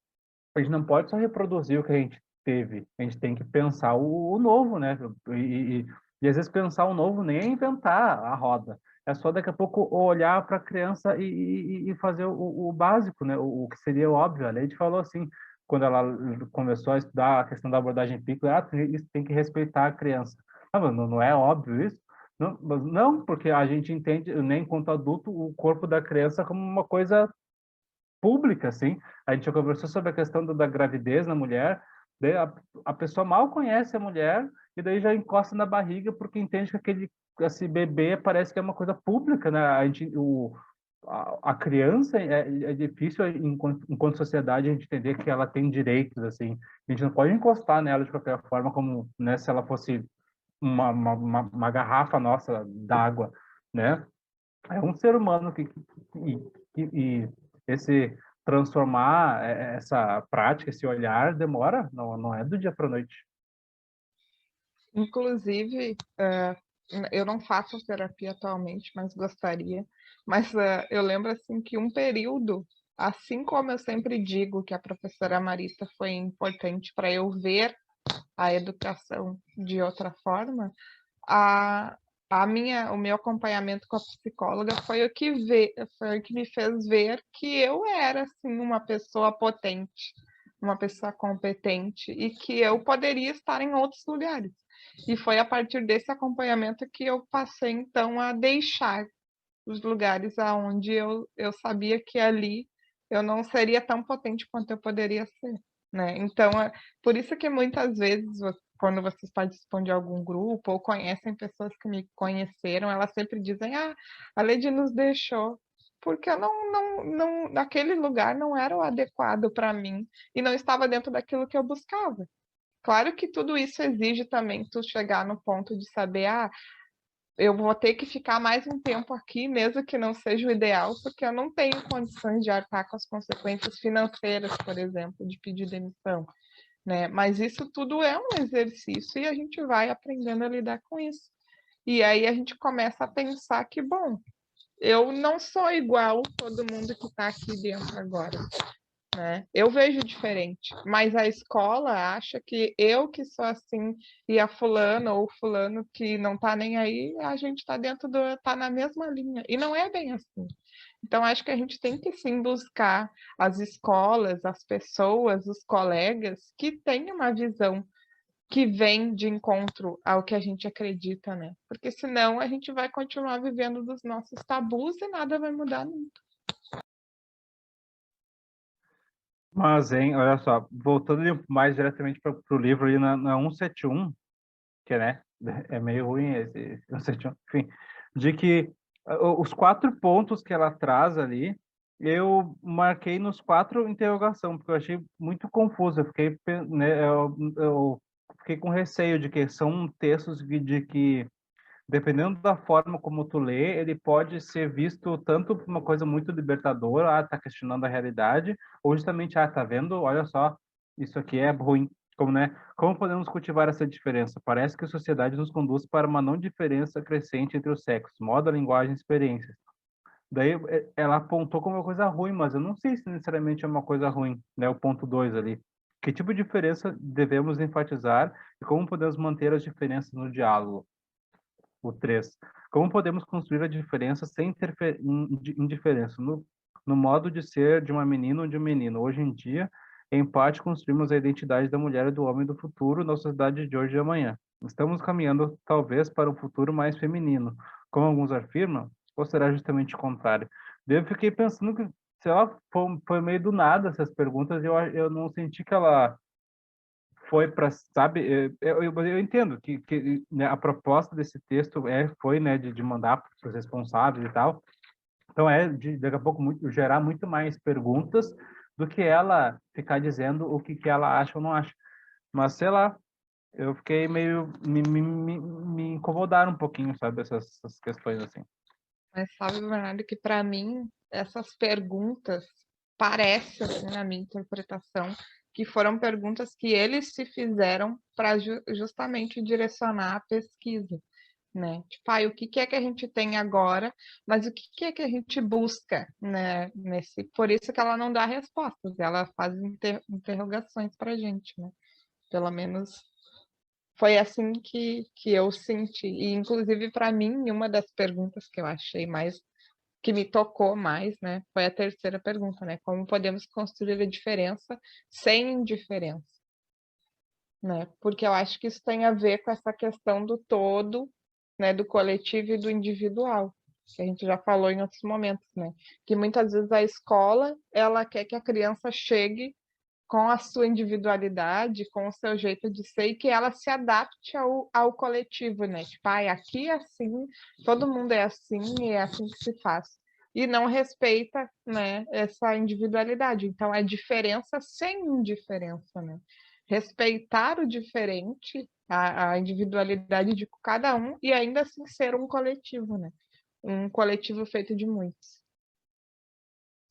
a gente não pode só reproduzir o que a gente teve, a gente tem que pensar o novo, né? E às vezes pensar o novo nem é inventar a roda, é só daqui a pouco olhar para a criança e fazer o básico, né? O que seria óbvio. A Leide falou assim, quando ela começou a estudar a questão da abordagem Pickler, isso tem que respeitar a criança. Ah, mas não é óbvio isso? Não, não, porque a gente entende, nem enquanto adulto, o corpo da criança como uma coisa pública, assim. A gente já conversou sobre a questão da gravidez na mulher, daí a pessoa mal conhece a mulher e daí já encosta na barriga porque entende que esse bebê parece que é uma coisa pública, né? A criança é difícil enquanto sociedade a gente entender que ela tem direitos, assim. A gente não pode encostar nela de qualquer forma, como, né, se ela fosse uma garrafa nossa d'água, né? É um ser humano e esse transformar essa prática, esse olhar demora, não é do dia para a noite. Inclusive, eu não faço terapia atualmente, mas gostaria. Mas eu lembro assim que um período, assim como eu sempre digo que a professora Marita foi importante para eu ver a educação de outra forma, a, o meu acompanhamento com a psicóloga foi o que me fez ver que eu era assim uma pessoa potente, uma pessoa competente e que eu poderia estar em outros lugares. E foi a partir desse acompanhamento que eu passei então a deixar os lugares aonde eu sabia que ali eu não seria tão potente quanto eu poderia ser, né? Então, por isso que muitas vezes, quando vocês participam de algum grupo ou conhecem pessoas que me conheceram, elas sempre dizem, a Lady nos deixou, porque eu naquele lugar não era o adequado para mim e não estava dentro daquilo que eu buscava. Claro que tudo isso exige também tu chegar no ponto de saber, eu vou ter que ficar mais um tempo aqui, mesmo que não seja o ideal, porque eu não tenho condições de arcar com as consequências financeiras, por exemplo, de pedir demissão, né? Mas isso tudo é um exercício e a gente vai aprendendo a lidar com isso. E aí a gente começa a pensar que, bom, eu não sou igual todo mundo que está aqui dentro agora, né? Eu vejo diferente, mas a escola acha que eu que sou assim e a fulana ou fulano que não tá nem aí, a gente tá na mesma linha. E não é bem assim. Então acho que a gente tem que sim buscar as escolas, as pessoas, os colegas que têm uma visão que vem de encontro ao que a gente acredita, né? Porque senão a gente vai continuar vivendo dos nossos tabus e nada vai mudar nunca. Mas, hein, olha só, voltando mais diretamente para o livro ali na 171, que, né, é meio ruim esse 171, enfim, de que os 4 pontos que ela traz ali, eu marquei nos 4 interrogação, porque eu achei muito confuso, eu fiquei, né, eu fiquei com receio de que são textos de que dependendo da forma como tu lê, ele pode ser visto tanto como uma coisa muito libertadora, tá questionando a realidade, ou justamente, tá vendo? Olha só, isso aqui é ruim. Como, né? Como podemos cultivar essa diferença? Parece que a sociedade nos conduz para uma não diferença crescente entre os sexos, moda, linguagem e experiências. Daí ela apontou como uma coisa ruim, mas eu não sei se necessariamente é uma coisa ruim, né? O ponto 2 ali. Que tipo de diferença devemos enfatizar e como podemos manter as diferenças no diálogo? O 3. Como podemos construir a diferença sem indiferença no modo de ser de uma menina ou de um menino? Hoje em dia, em parte, construímos a identidade da mulher e do homem do futuro na sociedade de hoje e amanhã. Estamos caminhando, talvez, para um futuro mais feminino, como alguns afirmam, ou será justamente o contrário? Daí eu fiquei pensando que, sei lá, foi meio do nada essas perguntas e eu não senti que ela foi para, sabe, eu entendo que né, a proposta desse texto foi, né, de mandar para os responsáveis e tal, então daqui a pouco gerar muito mais perguntas do que ela ficar dizendo o que ela acha ou não acha, mas sei lá, eu fiquei meio, me incomodaram um pouquinho, sabe, essas questões assim. Mas sabe, Bernardo, que para mim essas perguntas parecem, assim, na minha interpretação, que foram perguntas que eles se fizeram para justamente direcionar a pesquisa, né? Tipo, o que é que a gente tem agora, mas o que é que a gente busca, né? Por isso que ela não dá respostas, ela faz interrogações para a gente, né? Pelo menos foi assim que eu senti. E, inclusive, para mim, uma das perguntas que eu achei mais, que me tocou mais, né, foi a terceira pergunta, né? Como podemos construir a diferença sem indiferença, né? Porque eu acho que isso tem a ver com essa questão do todo, né, do coletivo e do individual, que a gente já falou em outros momentos, né? Que muitas vezes a escola, ela quer que a criança chegue com a sua individualidade, com o seu jeito de ser, e que ela se adapte ao coletivo, né? Tipo, ai, aqui é assim, todo mundo é assim, e é assim que se faz. E não respeita, né, essa individualidade. Então, é diferença sem indiferença, né? Respeitar o diferente, a individualidade de cada um, e ainda assim ser um coletivo, né? Um coletivo feito de muitos.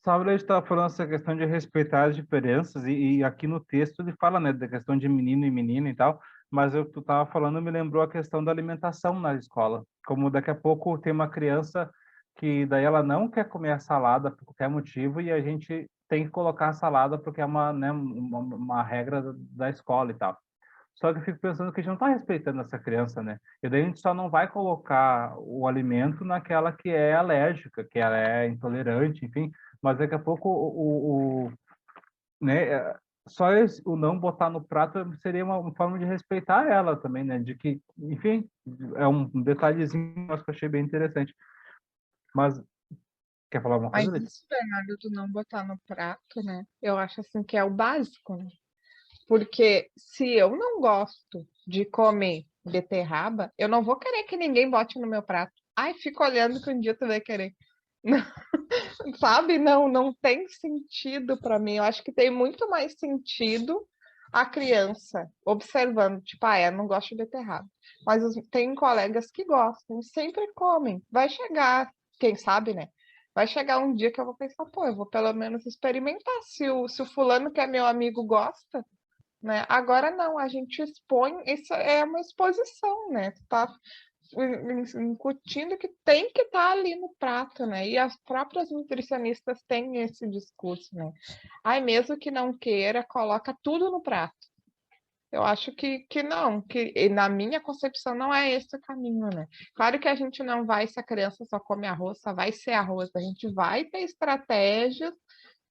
Sabe, a gente estava falando essa questão de respeitar as diferenças, e aqui no texto ele fala, né, da questão de menino e menina e tal, mas tu estava falando, me lembrou a questão da alimentação na escola. Como daqui a pouco tem uma criança que daí ela não quer comer a salada por qualquer motivo, e a gente tem que colocar a salada porque é uma, né, uma regra da escola e tal. Só que eu fico pensando que a gente não está respeitando essa criança, né? E daí a gente só não vai colocar o alimento naquela que é alérgica, que ela é intolerante, enfim. Mas daqui a pouco né? Só o não botar no prato seria uma forma de respeitar ela também, né? De que, enfim, é um detalhezinho que eu achei bem interessante. Mas quer falar alguma Mas coisa, Letícia? isso, Bernardo, tu não botar no prato, né? Eu acho assim que é o básico, né? Porque se eu não gosto de comer beterraba, eu não vou querer que ninguém bote no meu prato. Ai, fica olhando que um dia tu vai querer. Sabe? Não, não tem sentido para mim. Eu acho que tem muito mais sentido a criança observando, tipo, eu não gosto de beterraba. Mas tem colegas que gostam, sempre comem. Vai chegar, quem sabe, né? Vai chegar um dia que eu vou pensar, pô, eu vou pelo menos experimentar se o fulano que é meu amigo gosta, né? Agora não, a gente expõe, isso é uma exposição, né? Tu tá incutindo que tem que estar ali no prato, né? E as próprias nutricionistas têm esse discurso, né? Ai, mesmo que não queira, coloca tudo no prato. Eu acho que não, que na minha concepção não é esse o caminho, né? Claro que a gente não vai, se a criança só come arroz, só vai ser arroz, a gente vai ter estratégias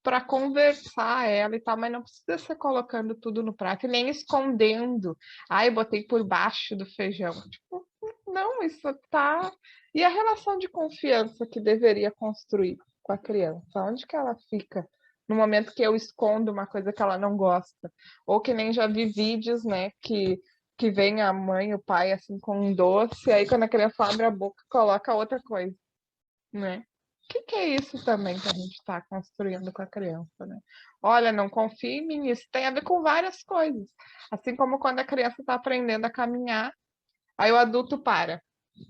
para conversar ela e tal, mas não precisa ser colocando tudo no prato e nem escondendo. Ai, botei por baixo do feijão. Tipo, não, isso tá. E a relação de confiança que deveria construir com a criança? Onde que ela fica? No momento que eu escondo uma coisa que ela não gosta. Ou que nem já vi vídeos, né, que vem a mãe, o pai, assim, com um doce, aí quando a criança abre a boca, coloca outra coisa, né? O que é isso também que a gente está construindo com a criança, né? Olha, não confie em mim, isso tem a ver com várias coisas. Assim como quando a criança está aprendendo a caminhar, aí o adulto para.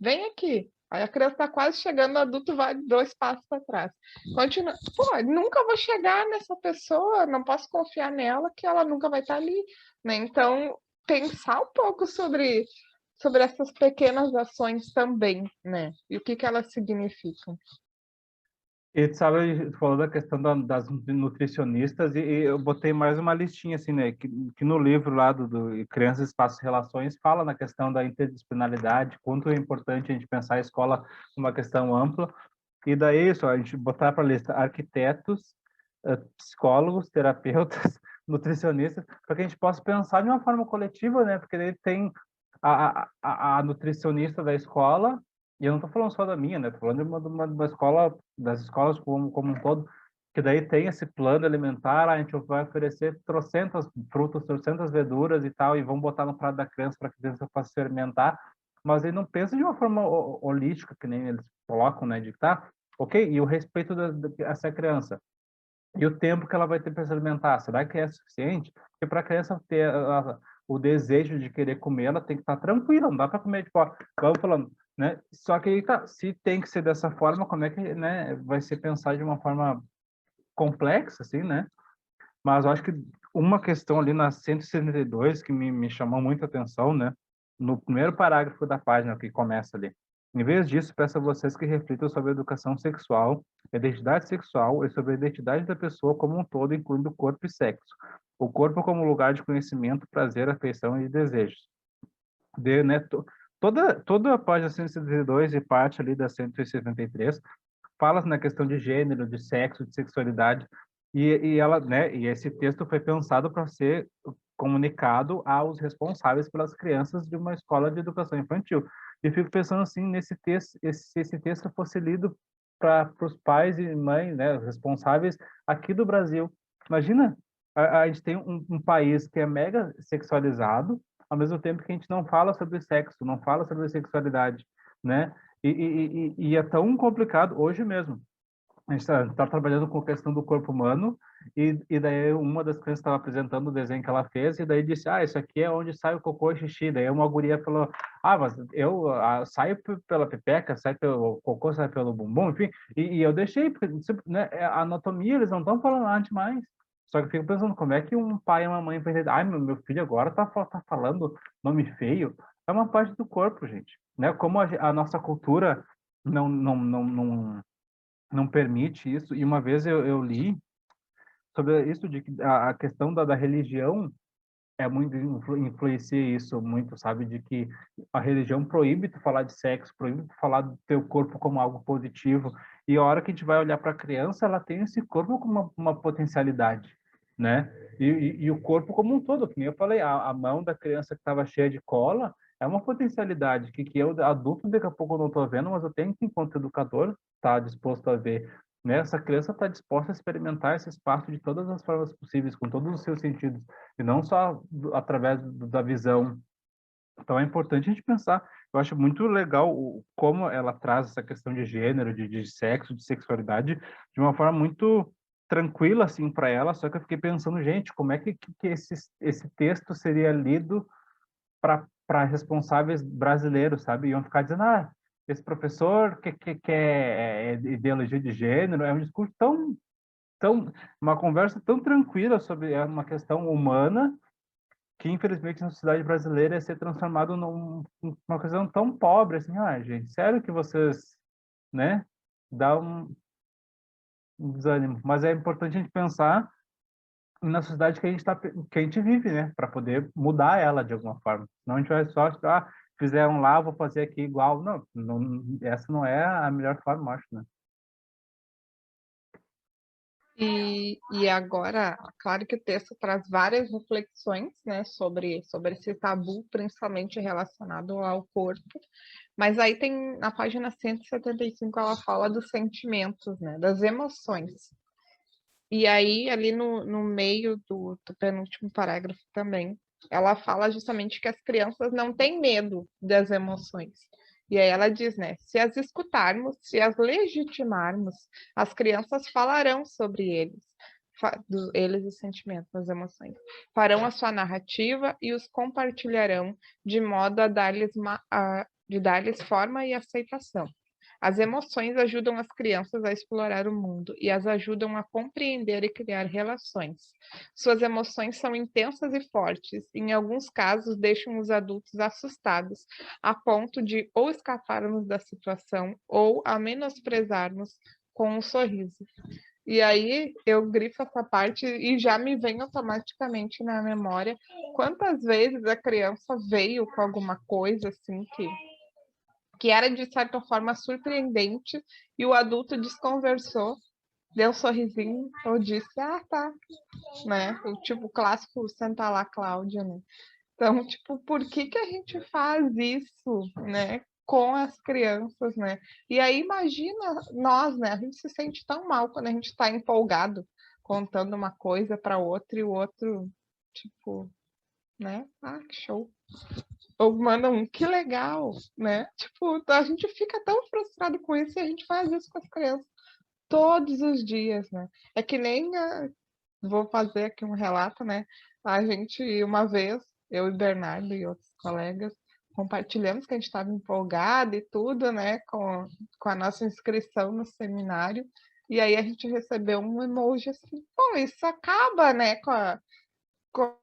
Vem aqui. Aí a criança está quase chegando, o adulto vai 2 passos para trás. Continua. Pô, nunca vou chegar nessa pessoa, não posso confiar nela, que ela nunca vai estar ali, né? Então, pensar um pouco sobre essas pequenas ações também, né? E o que elas significam. E tu sabe, tu falou da questão das nutricionistas, e eu botei mais uma listinha, assim, né, que no livro lá do Crianças, Espaços e Relações fala na questão da interdisciplinaridade, quanto é importante a gente pensar a escola uma questão ampla, e daí isso, a gente botar para a lista arquitetos, psicólogos, terapeutas, nutricionistas, para que a gente possa pensar de uma forma coletiva, né, porque daí tem a nutricionista da escola, e eu não estou falando só da minha, né? Estou falando de uma escola, das escolas como um todo, que daí tem esse plano alimentar, a gente vai oferecer trocentas frutas, trocentas verduras e tal, e vão botar no prato da criança para que a criança possa se alimentar, mas ele não pensa de uma forma holística, que nem eles colocam, né? De tá, ok, e o respeito dessa criança. E o tempo que ela vai ter para se alimentar, será que é suficiente? Porque para a criança ter o desejo de querer comer, ela tem que estar tranquila, não dá para comer, tipo, ó, vamos falando, né? Só que aí tá, se tem que ser dessa forma, como é que, né, vai ser pensar de uma forma complexa, assim, né? Mas eu acho que uma questão ali na 172 que me chamou muita atenção, né? No primeiro parágrafo da página que começa ali. Em vez disso, peço a vocês que reflitam sobre a educação sexual, a identidade sexual e sobre a identidade da pessoa como um todo, incluindo corpo e sexo. O corpo como lugar de conhecimento, prazer, afeição e desejos. Né, toda a página 172 e parte ali da 173 fala na questão de gênero, de sexo, de sexualidade, e ela, né, e esse texto foi pensado para ser comunicado aos responsáveis pelas crianças de uma escola de educação infantil. E fico pensando assim nesse texto, se esse texto fosse lido para os pais e mães, né, responsáveis aqui do Brasil. Imagina, a gente tem um país que é mega sexualizado, ao mesmo tempo que a gente não fala sobre sexo, não fala sobre sexualidade, né? E é tão complicado hoje mesmo. A gente está trabalhando com a questão do corpo humano, e daí uma das crianças estava apresentando o desenho que ela fez, e daí disse, isso aqui é onde sai o cocô e xixi. Daí uma guria falou, mas eu saio pela pepeca, sai pelo cocô, sai pelo bumbum, enfim, e eu deixei, porque, né, a anatomia, eles não estão falando nada demais. Só que eu fico pensando, como é que um pai e uma mãe vai dizer, meu filho agora tá falando nome feio? É uma parte do corpo, gente, né? Como a nossa cultura não permite isso. E uma vez eu li sobre isso, de que a questão da religião é muito, influencia isso muito, sabe? De que a religião proíbe tu falar de sexo, proíbe tu falar do teu corpo como algo positivo. E a hora que a gente vai olhar para a criança, ela tem esse corpo como uma potencialidade, né? E o corpo como um todo, que nem eu falei, a mão da criança que estava cheia de cola é uma potencialidade que eu, adulto, daqui a pouco eu não estou vendo, mas eu tenho que, enquanto educador, estar disposto a ver, né? Essa criança está disposta a experimentar esse espaço de todas as formas possíveis, com todos os seus sentidos, e não só através da visão. Então é importante a gente pensar. Eu acho muito legal como ela traz essa questão de gênero, de sexo, de sexualidade, de uma forma muito tranquila assim para ela. Só que eu fiquei pensando, gente, como é que esse texto seria lido para responsáveis brasileiros, sabe? Iam ficar dizendo, esse professor que é ideologia de gênero, é um discurso uma conversa tão tranquila sobre uma questão humana, que infelizmente na sociedade brasileira é ser transformado numa questão tão pobre, assim, gente, sério que vocês, né, dá um desânimo. Mas é importante a gente pensar na sociedade que a gente vive, né, para poder mudar ela de alguma forma. Não a gente vai só, fizeram lá, vou fazer aqui igual. Não, essa não é a melhor forma, eu acho, né? E agora, claro que o texto traz várias reflexões, né, sobre esse tabu, principalmente relacionado ao corpo, mas aí tem, na página 175, ela fala dos sentimentos, né, das emoções. E aí, ali no meio do penúltimo parágrafo também, ela fala justamente que as crianças não têm medo das emoções. E aí ela diz, né, se as escutarmos, se as legitimarmos, as crianças falarão sobre eles os sentimentos, as emoções. Farão a sua narrativa e os compartilharão de modo de dar-lhes forma e aceitação. As emoções ajudam as crianças a explorar o mundo e as ajudam a compreender e criar relações. Suas emoções são intensas e fortes, e em alguns casos deixam os adultos assustados, a ponto de ou escaparmos da situação ou a menosprezarmos com um sorriso. E aí eu grifo essa parte e já me vem automaticamente na memória quantas vezes a criança veio com alguma coisa assim que era de certa forma surpreendente, e o adulto desconversou, deu um sorrisinho, ou disse, tá, né? O tipo clássico, senta lá, Cláudia, né? Então, tipo, por que a gente faz isso, né? Com as crianças, né? E aí imagina nós, né? A gente se sente tão mal quando a gente está empolgado, contando uma coisa para outro e o outro, tipo, né? Que show. Ou manda que legal, né? Tipo, a gente fica tão frustrado com isso e a gente faz isso com as crianças todos os dias, né? É que nem, vou fazer aqui um relato, né? A gente, uma vez, eu e Bernardo e outros colegas, compartilhamos que a gente estava empolgado e tudo, né? Com a nossa inscrição no seminário. E aí a gente recebeu um emoji assim, pô, isso acaba, né? Com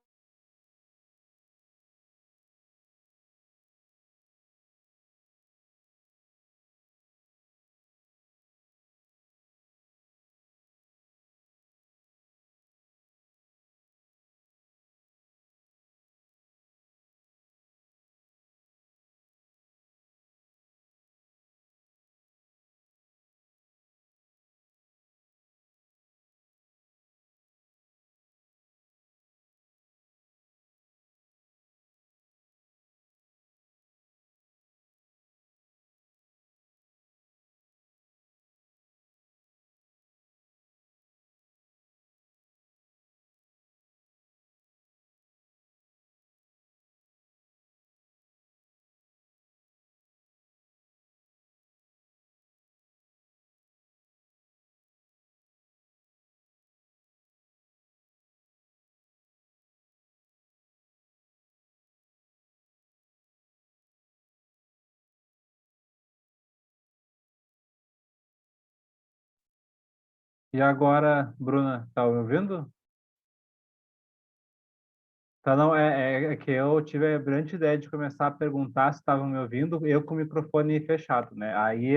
E agora, Bruna, tá me ouvindo? Tá, não, é que eu tive a brilhante ideia de começar a perguntar se estavam me ouvindo, eu com o microfone fechado, né? Aí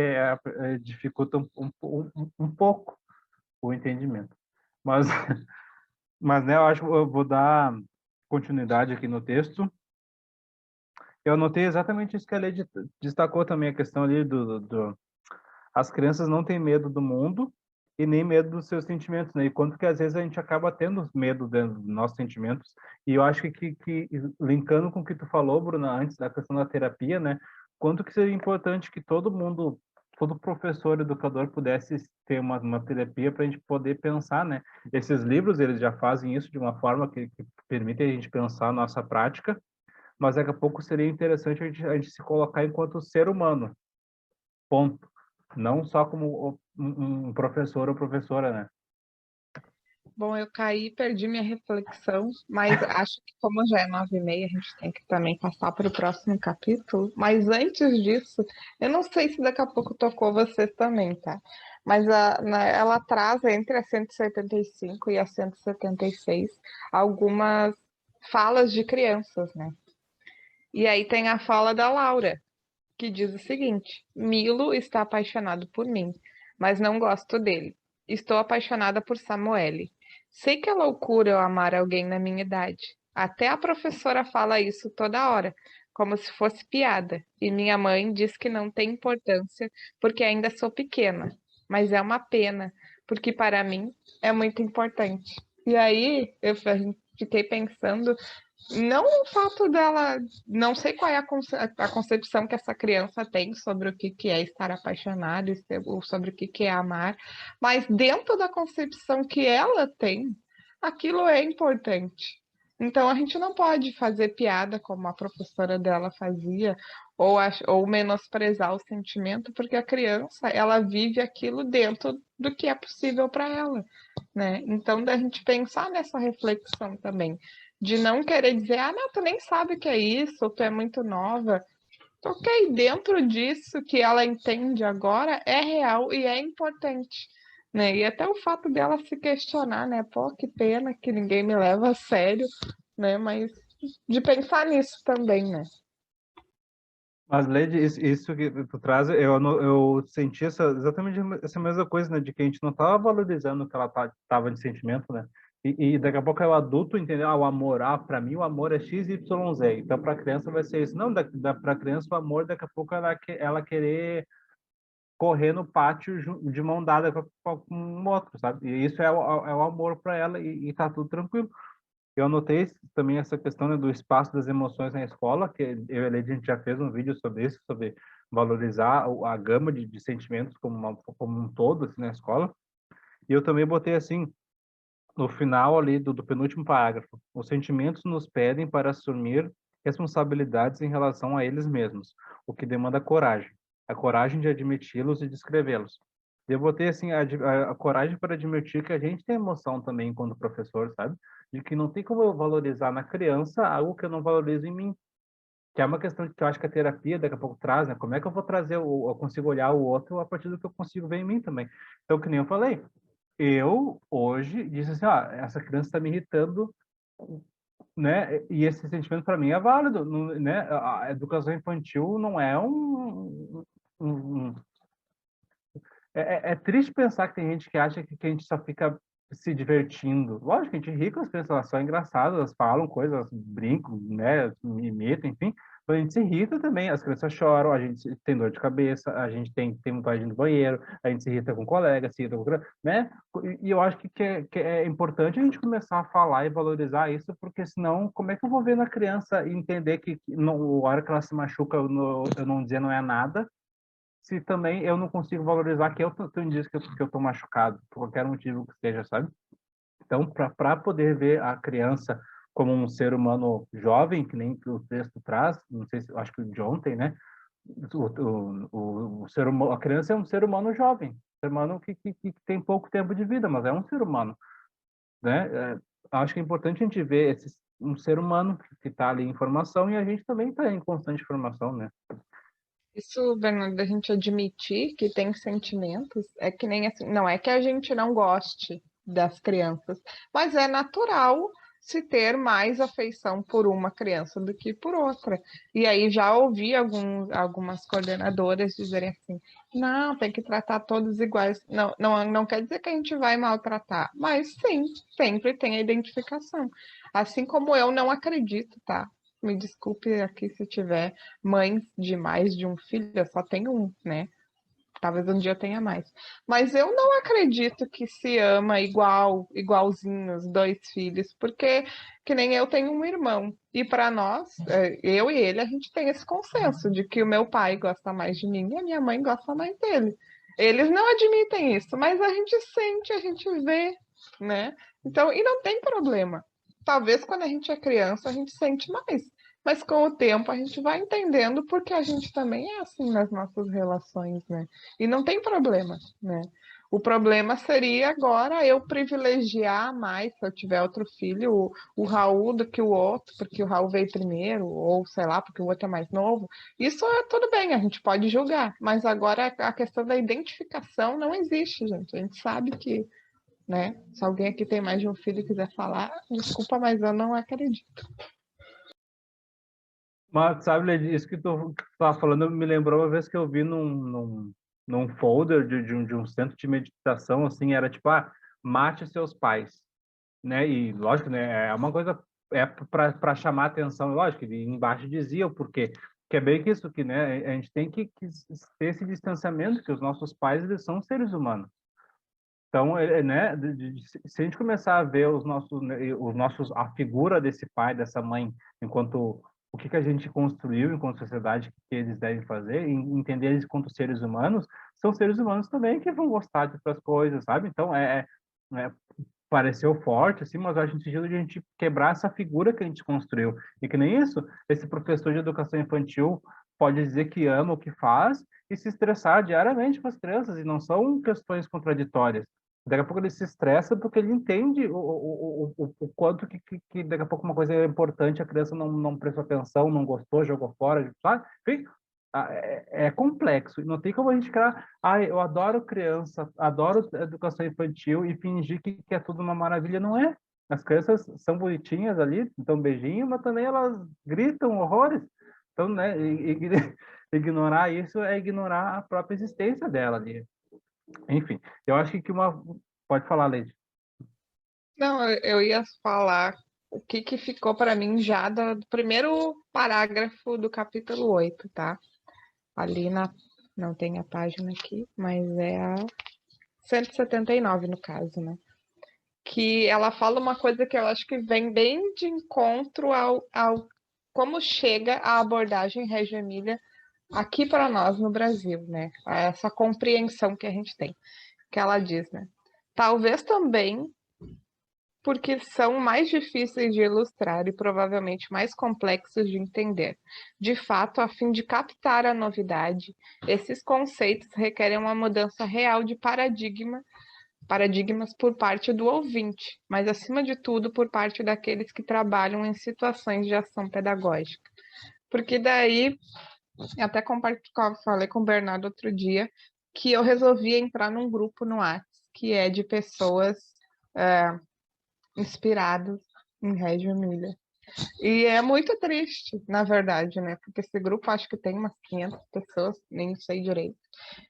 dificulta um pouco o entendimento. Mas, mas, né, eu acho que eu vou dar continuidade aqui no texto. Eu notei exatamente isso que a Lei destacou também, a questão ali as crianças não têm medo do mundo e nem medo dos seus sentimentos, né? E quanto que às vezes a gente acaba tendo medo dentro dos nossos sentimentos. E eu acho que linkando com o que tu falou, Bruna, antes da questão da terapia, né? Quanto que seria importante que todo mundo, todo professor, educador pudesse ter uma terapia para a gente poder pensar, né? Esses livros, eles já fazem isso de uma forma que permite a gente pensar a nossa prática, mas daqui a pouco seria interessante a gente se colocar enquanto ser humano, ponto. Não só como um professor ou professora, né? Bom, eu caí e perdi minha reflexão, mas acho que como já é 9h30, a gente tem que também passar para o próximo capítulo. Mas antes disso, eu não sei se daqui a pouco tocou vocês também, tá? Mas ela traz entre a 175 e a 176 algumas falas de crianças, né? E aí tem a fala da Laura, que diz o seguinte: Milo está apaixonado por mim, mas não gosto dele. Estou apaixonada por Samuele. Sei que é loucura eu amar alguém na minha idade. Até a professora fala isso toda hora, como se fosse piada. E minha mãe diz que não tem importância porque ainda sou pequena. Mas é uma pena, porque para mim é muito importante. E aí eu fiquei pensando não o fato dela, não sei qual é a concepção que essa criança tem sobre o que é estar apaixonado, ou sobre o que é amar, mas dentro da concepção que ela tem, aquilo é importante. Então a gente não pode fazer piada como a professora dela fazia, ou menosprezar o sentimento, porque a criança ela vive aquilo dentro do que é possível para ela, né? Então da gente pensar nessa reflexão também de não querer dizer, ah, não, tu nem sabe o que é isso, ou tu é muito nova. Ok, dentro disso que ela entende agora é real e é importante, né? E até o fato dela se questionar, né? Pô, que pena que ninguém me leva a sério, né? Mas de pensar nisso também, né? Mas, Lady, isso que tu traz, eu senti exatamente essa mesma coisa, né? De que a gente não estava valorizando o que ela tava de sentimento, né? E daqui a pouco é o adulto entendeu? O amor, para mim o amor é X, Y, Z. Então, para a criança vai ser isso. Não, para a criança o amor, daqui a pouco ela querer correr no pátio de mão dada com um outro, sabe? E isso é o amor para ela e tá tudo tranquilo. Eu notei também essa questão, né, do espaço das emoções na escola, que eu e a Lady, a gente já fez um vídeo sobre isso, sobre valorizar a gama de sentimentos como um todo assim, na escola. E eu também botei assim, no final ali do penúltimo parágrafo, os sentimentos nos pedem para assumir responsabilidades em relação a eles mesmos, o que demanda coragem, a coragem de admiti-los e descrevê-los. Eu botei assim a coragem para admitir que a gente tem emoção também enquanto professor, sabe? De que não tem como eu valorizar na criança algo que eu não valorizo em mim. Que é uma questão que eu acho que a terapia daqui a pouco traz, né? Como é que eu vou trazer, eu consigo olhar o outro a partir do que eu consigo ver em mim também. Então, que nem eu falei, eu hoje disse assim, essa criança está me irritando, né? E esse sentimento para mim é válido, né? A educação infantil não é um é triste pensar que tem gente que acha que a gente só fica se divertindo. Lógico que a gente ri com as crianças, elas são engraçadas, elas falam coisas, elas brincam, né? Imitam, enfim. Mas a gente se irrita também, as crianças choram, a gente tem dor de cabeça, a gente tem vontade de ir no banheiro, a gente se irrita com um colega, se irrita com, né? E eu acho que é importante a gente começar a falar e valorizar isso, porque senão, como é que eu vou ver na criança e entender que a hora que ela se machuca, eu não dizer não é nada, se também eu não consigo valorizar que eu tô indício que eu tô machucado, por qualquer motivo que seja, sabe? Então, para poder ver a criança como um ser humano jovem, que nem o texto traz, não sei se, acho que de ontem, né? O ser humano, a criança é um ser humano jovem, um ser humano que tem pouco tempo de vida, mas é um ser humano, né? Acho que é importante a gente ver um ser humano que está ali em formação e a gente também está em constante formação, né? Isso, Bernardo, da gente admitir que tem sentimentos, é que nem assim, não é que a gente não goste das crianças, mas é natural se ter mais afeição por uma criança do que por outra. E aí já ouvi algumas coordenadoras dizerem assim, não, tem que tratar todos iguais. Não, não, não quer dizer que a gente vai maltratar, mas sim, sempre tem a identificação. Assim como eu não acredito, tá? Me desculpe aqui se tiver mães de mais de um filho, eu só tenho um, né? Talvez um dia eu tenha mais. Mas eu não acredito que se ama igualzinho os dois filhos, porque que nem eu tenho um irmão. E para nós, eu e ele, a gente tem esse consenso de que o meu pai gosta mais de mim e a minha mãe gosta mais dele. Eles não admitem isso, mas a gente sente, a gente vê, né? Então, e não tem problema. Talvez quando a gente é criança, a gente sente mais. Mas com o tempo a gente vai entendendo porque a gente também é assim nas nossas relações, né? E não tem problema, né? O problema seria agora eu privilegiar mais, se eu tiver outro filho, o Raul do que o outro, porque o Raul veio primeiro, ou sei lá, porque o outro é mais novo. Isso é tudo bem, a gente pode julgar, mas agora a questão da identificação não existe, gente. A gente sabe que, né? Se alguém aqui tem mais de um filho e quiser falar, desculpa, mas eu não acredito. Mas, sabe, Lady, isso que tu estava falando me lembrou uma vez que eu vi num folder de um centro de meditação, assim, era tipo, mate seus pais, né? E, lógico, né, é uma coisa, é para chamar atenção, lógico, ele embaixo dizia o porquê, que é bem que isso que, né, a gente tem que ter esse distanciamento, que os nossos pais, eles são seres humanos. Então, né, se a gente começar a ver os nossos, a figura desse pai, dessa mãe, enquanto o que a gente construiu enquanto sociedade que eles devem fazer, e entender eles enquanto seres humanos, são seres humanos também que vão gostar de outras coisas, sabe? Então, pareceu forte, assim, mas eu acho no sentido de a gente quebrar essa figura que a gente construiu. E que nem isso, esse professor de educação infantil pode dizer que ama o que faz e se estressar diariamente com as crianças, e não são questões contraditórias. Daqui a pouco ele se estressa porque ele entende o quanto que daqui a pouco uma coisa é importante, a criança não prestou atenção, não gostou, jogou fora, sabe? Enfim, é complexo. E não tem como a gente ficar, eu adoro criança, adoro educação infantil e fingir que é tudo uma maravilha. Não é. As crianças são bonitinhas ali, dão beijinho, mas também elas gritam horrores. Então, né, ignorar isso é ignorar a própria existência dela ali. Enfim, eu acho que uma. Pode falar, Leide. Não, eu ia falar o que ficou para mim já do primeiro parágrafo do capítulo 8, tá? Ali não tem a página aqui, mas é a 179 no caso, né? Que ela fala uma coisa que eu acho que vem bem de encontro ao como chega a abordagem Reggio Emília aqui para nós no Brasil, né? Essa compreensão que a gente tem. Que ela diz, né? Talvez também porque são mais difíceis de ilustrar e provavelmente mais complexos de entender. De fato, a fim de captar a novidade, esses conceitos requerem uma mudança real de paradigmas por parte do ouvinte, mas acima de tudo por parte daqueles que trabalham em situações de ação pedagógica. Porque daí, até falei com o Bernardo outro dia, que eu resolvi entrar num grupo no Whats, que é de pessoas inspiradas em Reggio Emília. E é muito triste, na verdade, né? Porque esse grupo acho que tem umas 500 pessoas, nem sei direito.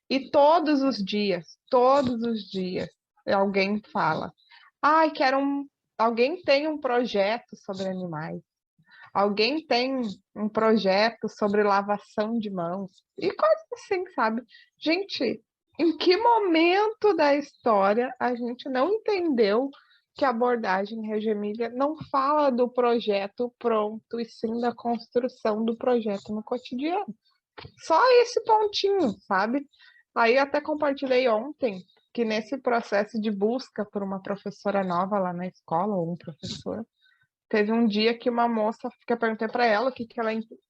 E todos os dias, alguém fala: ai, alguém tem um projeto sobre animais. Alguém tem um projeto sobre lavação de mãos. E coisas assim, sabe? Gente, em que momento da história a gente não entendeu que a abordagem Reggio Emília não fala do projeto pronto, e sim da construção do projeto no cotidiano? Só esse pontinho, sabe? Aí até compartilhei ontem que nesse processo de busca por uma professora nova lá na escola, ou um professor, teve um dia que uma moça, que eu perguntei para ela se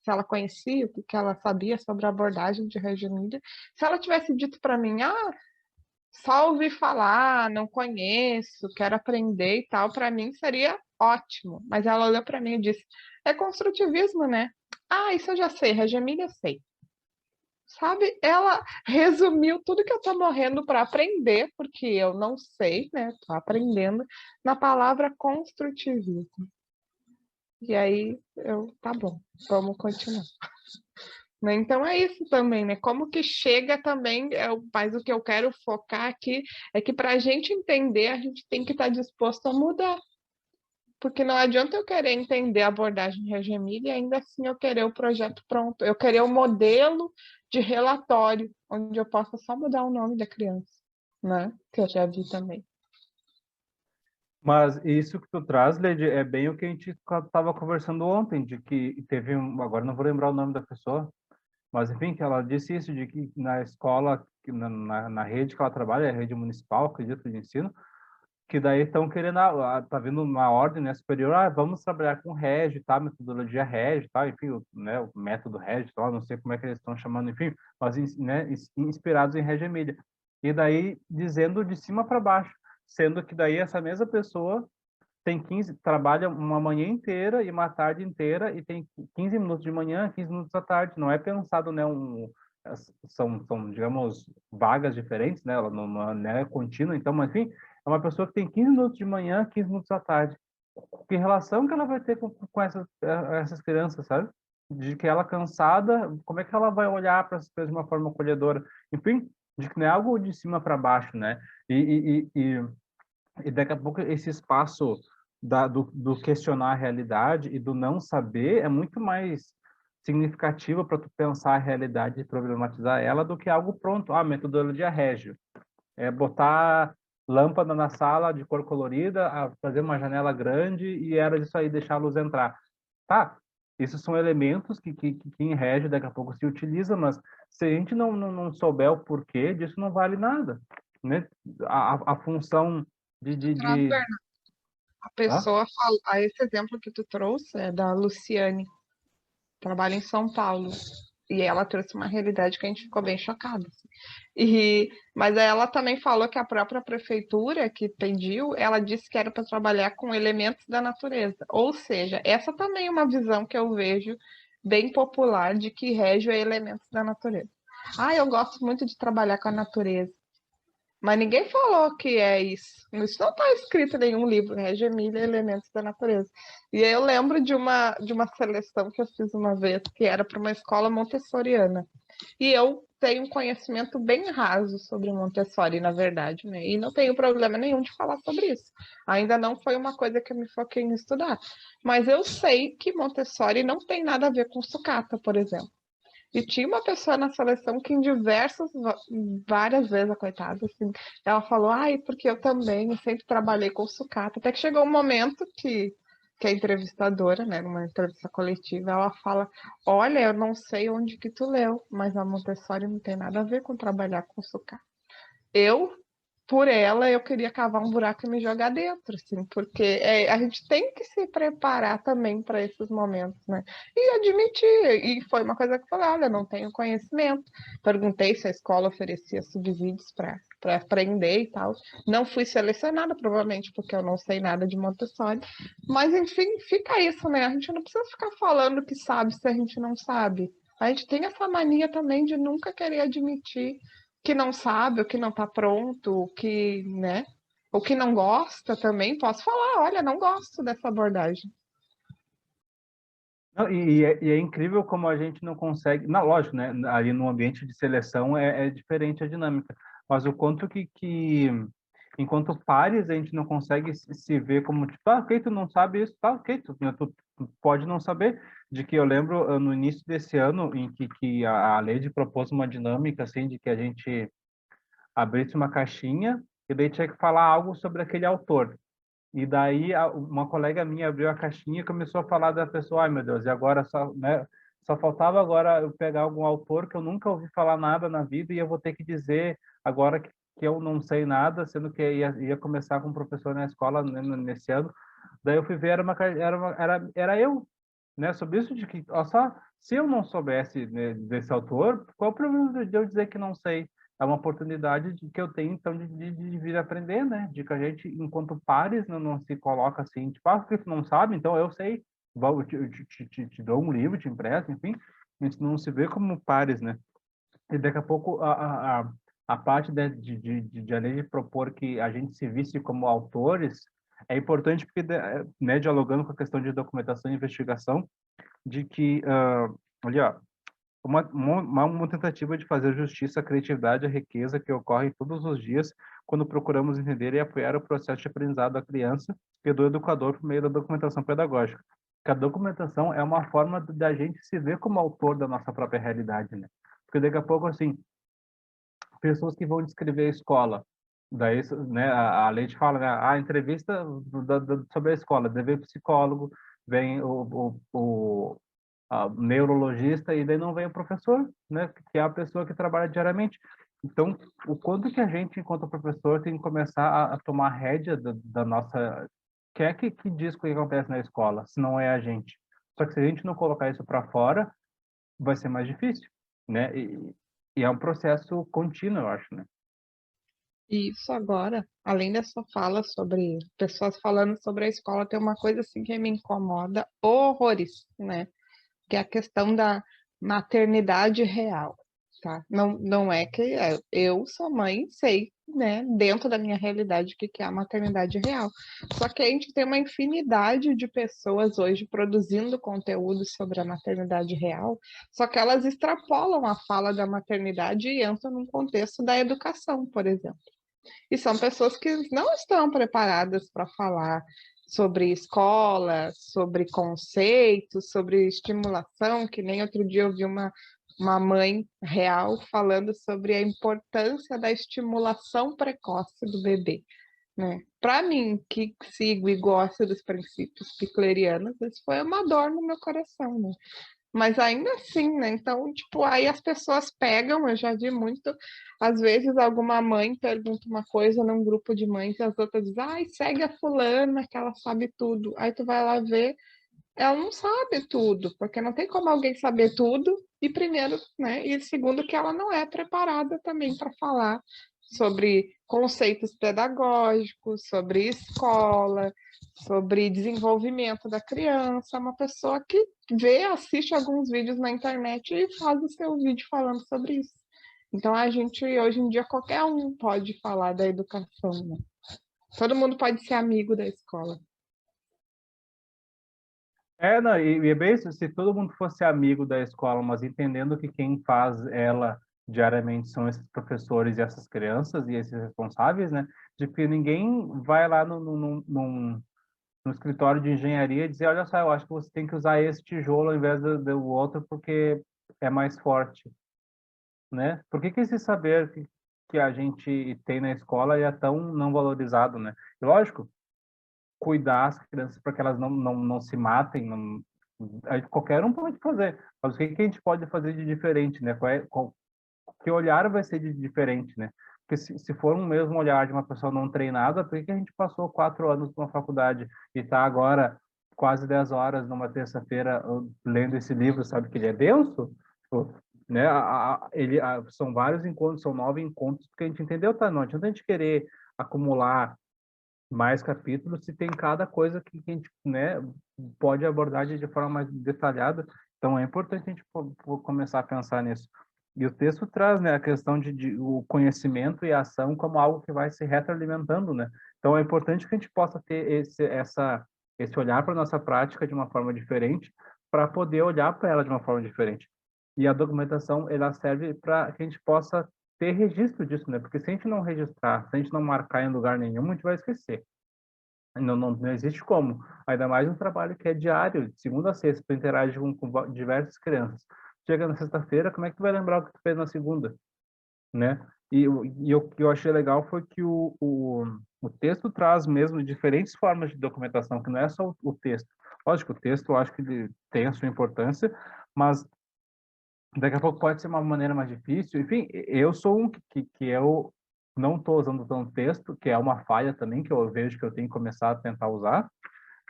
ela conhecia, o que ela sabia sobre a abordagem de Reggio Emília. Se ela tivesse dito para mim, só ouvi falar, não conheço, quero aprender e tal, para mim seria ótimo. Mas ela olhou para mim e disse, é construtivismo, né? Isso eu já sei, Reggio Emília eu sei. sabe? Ela resumiu tudo que eu tô morrendo para aprender, porque eu não sei, né? Tô aprendendo, na palavra construtivismo. E aí, tá bom, vamos continuar. Né? Então é isso também, né? Como que chega também, mas o que eu quero focar aqui é que para a gente entender, a gente tem que estar disposto a mudar. Porque não adianta eu querer entender a abordagem Regemilha e ainda assim eu querer o projeto pronto. Eu querer o modelo de relatório, onde eu possa só mudar o nome da criança, né? Que eu já vi também. Mas isso que tu traz, Lady, é bem o que a gente estava conversando ontem, de que teve agora não vou lembrar o nome da pessoa, mas enfim, que ela disse isso, de que na escola, na rede que ela trabalha, é a rede municipal, acredito, de ensino, que daí estão querendo, tá vindo uma ordem, né, superior, vamos trabalhar com REG, tá, metodologia REG, tá, enfim, o método REG, tá, não sei como é que eles estão chamando, enfim, mas, né, inspirados em Reggio Emilia. E daí, dizendo de cima para baixo, sendo que daí essa mesma pessoa tem 15, trabalha uma manhã inteira e uma tarde inteira e tem 15 minutos de manhã, 15 minutos à tarde, não é pensado, né, são, digamos, vagas diferentes, né, ela não é contínua, então, mas enfim, é uma pessoa que tem 15 minutos de manhã, 15 minutos à tarde. Que relação que ela vai ter com essas crianças, sabe? De que ela cansada, como é que ela vai olhar para essas coisas de uma forma acolhedora? Enfim, de que não é algo de cima para baixo, né? E daqui a pouco esse espaço do questionar a realidade e do não saber é muito mais significativo para tu pensar a realidade e problematizar ela do que algo pronto. Metodologia Reggio. É botar lâmpada na sala de cor colorida, fazer uma janela grande e era isso aí, deixar a luz entrar. Tá, esses são elementos que em Reggio daqui a pouco se utiliza, mas se a gente não souber o porquê disso, não vale nada, né? A função de... A Hã? pessoa fala, esse exemplo que tu trouxe é da Luciane, trabalha em São Paulo. E ela trouxe uma realidade que a gente ficou bem chocada. Assim. Mas ela também falou que a própria prefeitura que pediu, ela disse que era para trabalhar com elementos da natureza. Ou seja, essa também é uma visão que eu vejo bem popular de que Reggio é elementos da natureza. Eu gosto muito de trabalhar com a natureza. Mas ninguém falou que é isso. Isso não está escrito em nenhum livro, Reggio Emilia, Elementos da Natureza. E aí eu lembro de uma seleção que eu fiz uma vez, que era para uma escola montessoriana. E eu tenho um conhecimento bem raso sobre Montessori, na verdade, né? E não tenho problema nenhum de falar sobre isso. Ainda não foi uma coisa que eu me foquei em estudar. Mas eu sei que Montessori não tem nada a ver com sucata, por exemplo. E tinha uma pessoa na seleção que várias vezes, a coitada, assim, ela falou, porque eu também sempre trabalhei com sucata. Até que chegou um momento que a entrevistadora, né, numa entrevista coletiva, ela fala, olha, eu não sei onde que tu leu, mas a Montessori não tem nada a ver com trabalhar com sucata. Por ela, eu queria cavar um buraco e me jogar dentro, assim, porque a gente tem que se preparar também para esses momentos, né? E admitir, e foi uma coisa que eu falei, olha, não tenho conhecimento. Perguntei se a escola oferecia subsídios para aprender e tal. Não fui selecionada, provavelmente, porque eu não sei nada de Montessori. Mas, enfim, fica isso, né? A gente não precisa ficar falando que sabe se a gente não sabe. A gente tem essa mania também de nunca querer admitir que não sabe, o que não está pronto, o que, né? O que não gosta também, posso falar, olha, não gosto dessa abordagem. Não, e é incrível como a gente não consegue... Não, lógico, né? Ali no ambiente de seleção é diferente a dinâmica, mas o quanto que enquanto pares, a gente não consegue se ver como, tipo, ok, tu não sabe isso, tá, ok, tu pode não saber, de que eu lembro no início desse ano, em que a Lady propôs uma dinâmica, assim, de que a gente abrisse uma caixinha e daí tinha que falar algo sobre aquele autor. E daí uma colega minha abriu a caixinha e começou a falar da pessoa, ai meu Deus, e agora só, né, só faltava agora eu pegar algum autor que eu nunca ouvi falar nada na vida e eu vou ter que dizer agora que eu não sei nada, sendo que ia começar com um professor na escola, né, nesse ano. Daí eu fui ver, era eu, né, sobre isso de que, ó, só se eu não soubesse, né, desse autor, qual o problema de eu dizer que não sei? É uma oportunidade que eu tenho, então, de vir aprender, né? De que a gente, enquanto pares, não se coloca assim, tipo, porque tu não sabe, então eu sei, te dou um livro, te empresto, enfim, a gente não se vê como pares, né? E daqui a pouco a parte de além de propor que a gente se visse como autores é importante porque, né, dialogando com a questão de documentação e investigação, de que, ali, ó, uma tentativa de fazer justiça à criatividade e à riqueza que ocorre todos os dias quando procuramos entender e apoiar o processo de aprendizado da criança e do educador por meio da documentação pedagógica. Que a documentação é uma forma da gente se ver como autor da nossa própria realidade, né? Porque daqui a pouco, assim, pessoas que vão descrever a escola, daí, né, a Leite fala, né, a entrevista sobre a escola, daí vem o psicólogo, vem o neurologista e daí não vem o professor, né, que é a pessoa que trabalha diariamente. Então, o quanto que a gente, enquanto professor, tem que começar a tomar rédea da nossa... Quem é que diz o que acontece na escola, se não é a gente? Só que se a gente não colocar isso para fora, vai ser mais difícil, né? E é um processo contínuo, eu acho, né? E isso agora, além dessa fala sobre pessoas falando sobre a escola, tem uma coisa assim que me incomoda horrores, né? Que é a questão da maternidade real, tá? Não é que eu sou mãe, sei, né, dentro da minha realidade, o que é a maternidade real. Só que a gente tem uma infinidade de pessoas hoje produzindo conteúdo sobre a maternidade real, só que elas extrapolam a fala da maternidade e entram num contexto da educação, por exemplo. E são pessoas que não estão preparadas para falar sobre escola, sobre conceitos, sobre estimulação, que nem outro dia eu vi uma mãe real falando sobre a importância da estimulação precoce do bebê. Né? Para mim, que sigo e gosto dos princípios piclerianos, isso foi uma dor no meu coração. Né? Mas ainda assim, né? Então, tipo, aí as pessoas pegam, eu já vi muito, às vezes alguma mãe pergunta uma coisa num grupo de mães e as outras dizem, ai, segue a fulana que ela sabe tudo. Aí tu vai lá ver, ela não sabe tudo, porque não tem como alguém saber tudo, e primeiro, né? E segundo, que ela não é preparada também para falar sobre conceitos pedagógicos, sobre escola, sobre desenvolvimento da criança, uma pessoa que vê, assiste alguns vídeos na internet e faz o seu vídeo falando sobre isso. Então a gente, hoje em dia, qualquer um pode falar da educação, né? Todo mundo pode ser amigo da escola. Não, e é bem isso, se todo mundo fosse amigo da escola, mas entendendo que quem faz ela diariamente são esses professores e essas crianças e esses responsáveis, né? De que ninguém vai lá no escritório de engenharia e dizer, olha só, eu acho que você tem que usar esse tijolo ao invés do outro porque é mais forte, né? Por que esse saber que a gente tem na escola é tão não valorizado, né? E lógico, cuidar as crianças para que elas não se matem, qualquer um pode fazer, mas o que a gente pode fazer de diferente, né? Que olhar vai ser de diferente, né? Porque se for um mesmo olhar de uma pessoa não treinada, por que a gente passou 4 anos numa faculdade e está agora quase 10 horas numa terça-feira lendo esse livro, sabe que ele é denso? Tipo, né? São vários encontros, são 9 encontros que a gente entendeu, tá? Não adianta a gente querer acumular mais capítulos se tem cada coisa que a gente, né, pode abordar de forma mais detalhada. Então é importante a gente começar a pensar nisso. E o texto traz, né, a questão de o conhecimento e a ação como algo que vai se retroalimentando, né? Então é importante que a gente possa ter esse olhar para nossa prática de uma forma diferente, para poder olhar para ela de uma forma diferente. E a documentação, ela serve para que a gente possa ter registro disso, né? Porque se a gente não registrar, se a gente não marcar em lugar nenhum, a gente vai esquecer. Não existe como. Ainda mais um trabalho que é diário, de segunda a sexta, tu interage com diversas crianças. Chega na sexta-feira, como é que tu vai lembrar o que tu fez na segunda, né? O que eu achei legal foi que o texto traz mesmo diferentes formas de documentação, que não é só o texto. Lógico, o texto eu acho que ele tem a sua importância, mas daqui a pouco pode ser uma maneira mais difícil. Enfim, eu sou um que eu não estou usando tanto texto, que é uma falha também, que eu vejo que eu tenho que começar a tentar usar,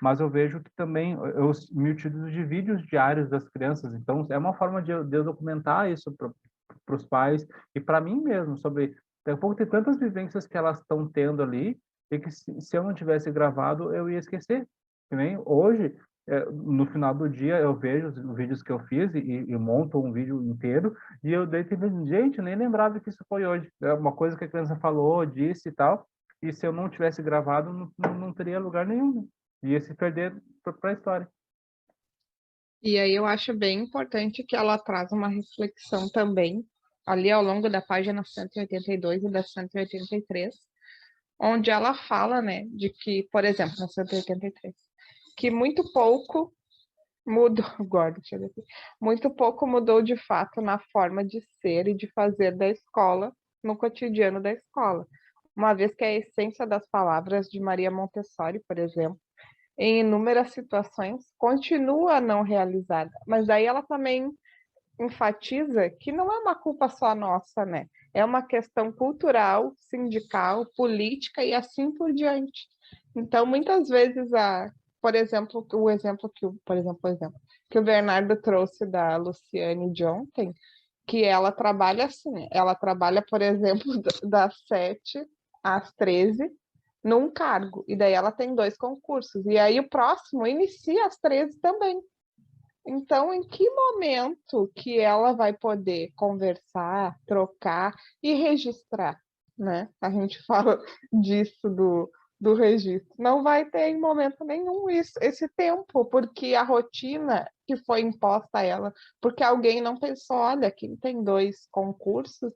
mas eu vejo que também eu me utilizo de vídeos diários das crianças, então é uma forma de eu documentar isso para os pais e para mim mesmo, sobre daqui a pouco tem tantas vivências que elas estão tendo ali, e que se eu não tivesse gravado, eu ia esquecer. Que nem hoje, no final do dia eu vejo os vídeos que eu fiz e monto um vídeo inteiro e eu dei tipo, gente, eu nem lembrava que isso foi hoje. É uma coisa que a criança falou, disse e tal, e se eu não tivesse gravado, não teria lugar nenhum. Ia se perder para a história. E aí eu acho bem importante que ela traz uma reflexão também, ali ao longo da página 182 e da 183, onde ela fala, né, de que, por exemplo, na 183, que muito pouco mudou, guarda, deixa eu ver aqui, muito pouco mudou de fato na forma de ser e de fazer da escola, no cotidiano da escola. Uma vez que a essência das palavras de Maria Montessori, por exemplo, em inúmeras situações, continua não realizada. Mas daí ela também enfatiza que não é uma culpa só nossa, né? É uma questão cultural, sindical, política e assim por diante. Então, muitas vezes, por exemplo, que o Bernardo trouxe da Luciane de ontem, que ela trabalha assim, né? Ela trabalha, por exemplo, das 7 às 13 num cargo, e daí ela tem 2 concursos, e aí o próximo inicia às 13 também. Então, em que momento que ela vai poder conversar, trocar e registrar, né? A gente fala disso do registro. Não vai ter em momento nenhum esse tempo, porque a rotina que foi imposta a ela, porque alguém não pensou, olha, quem tem 2 concursos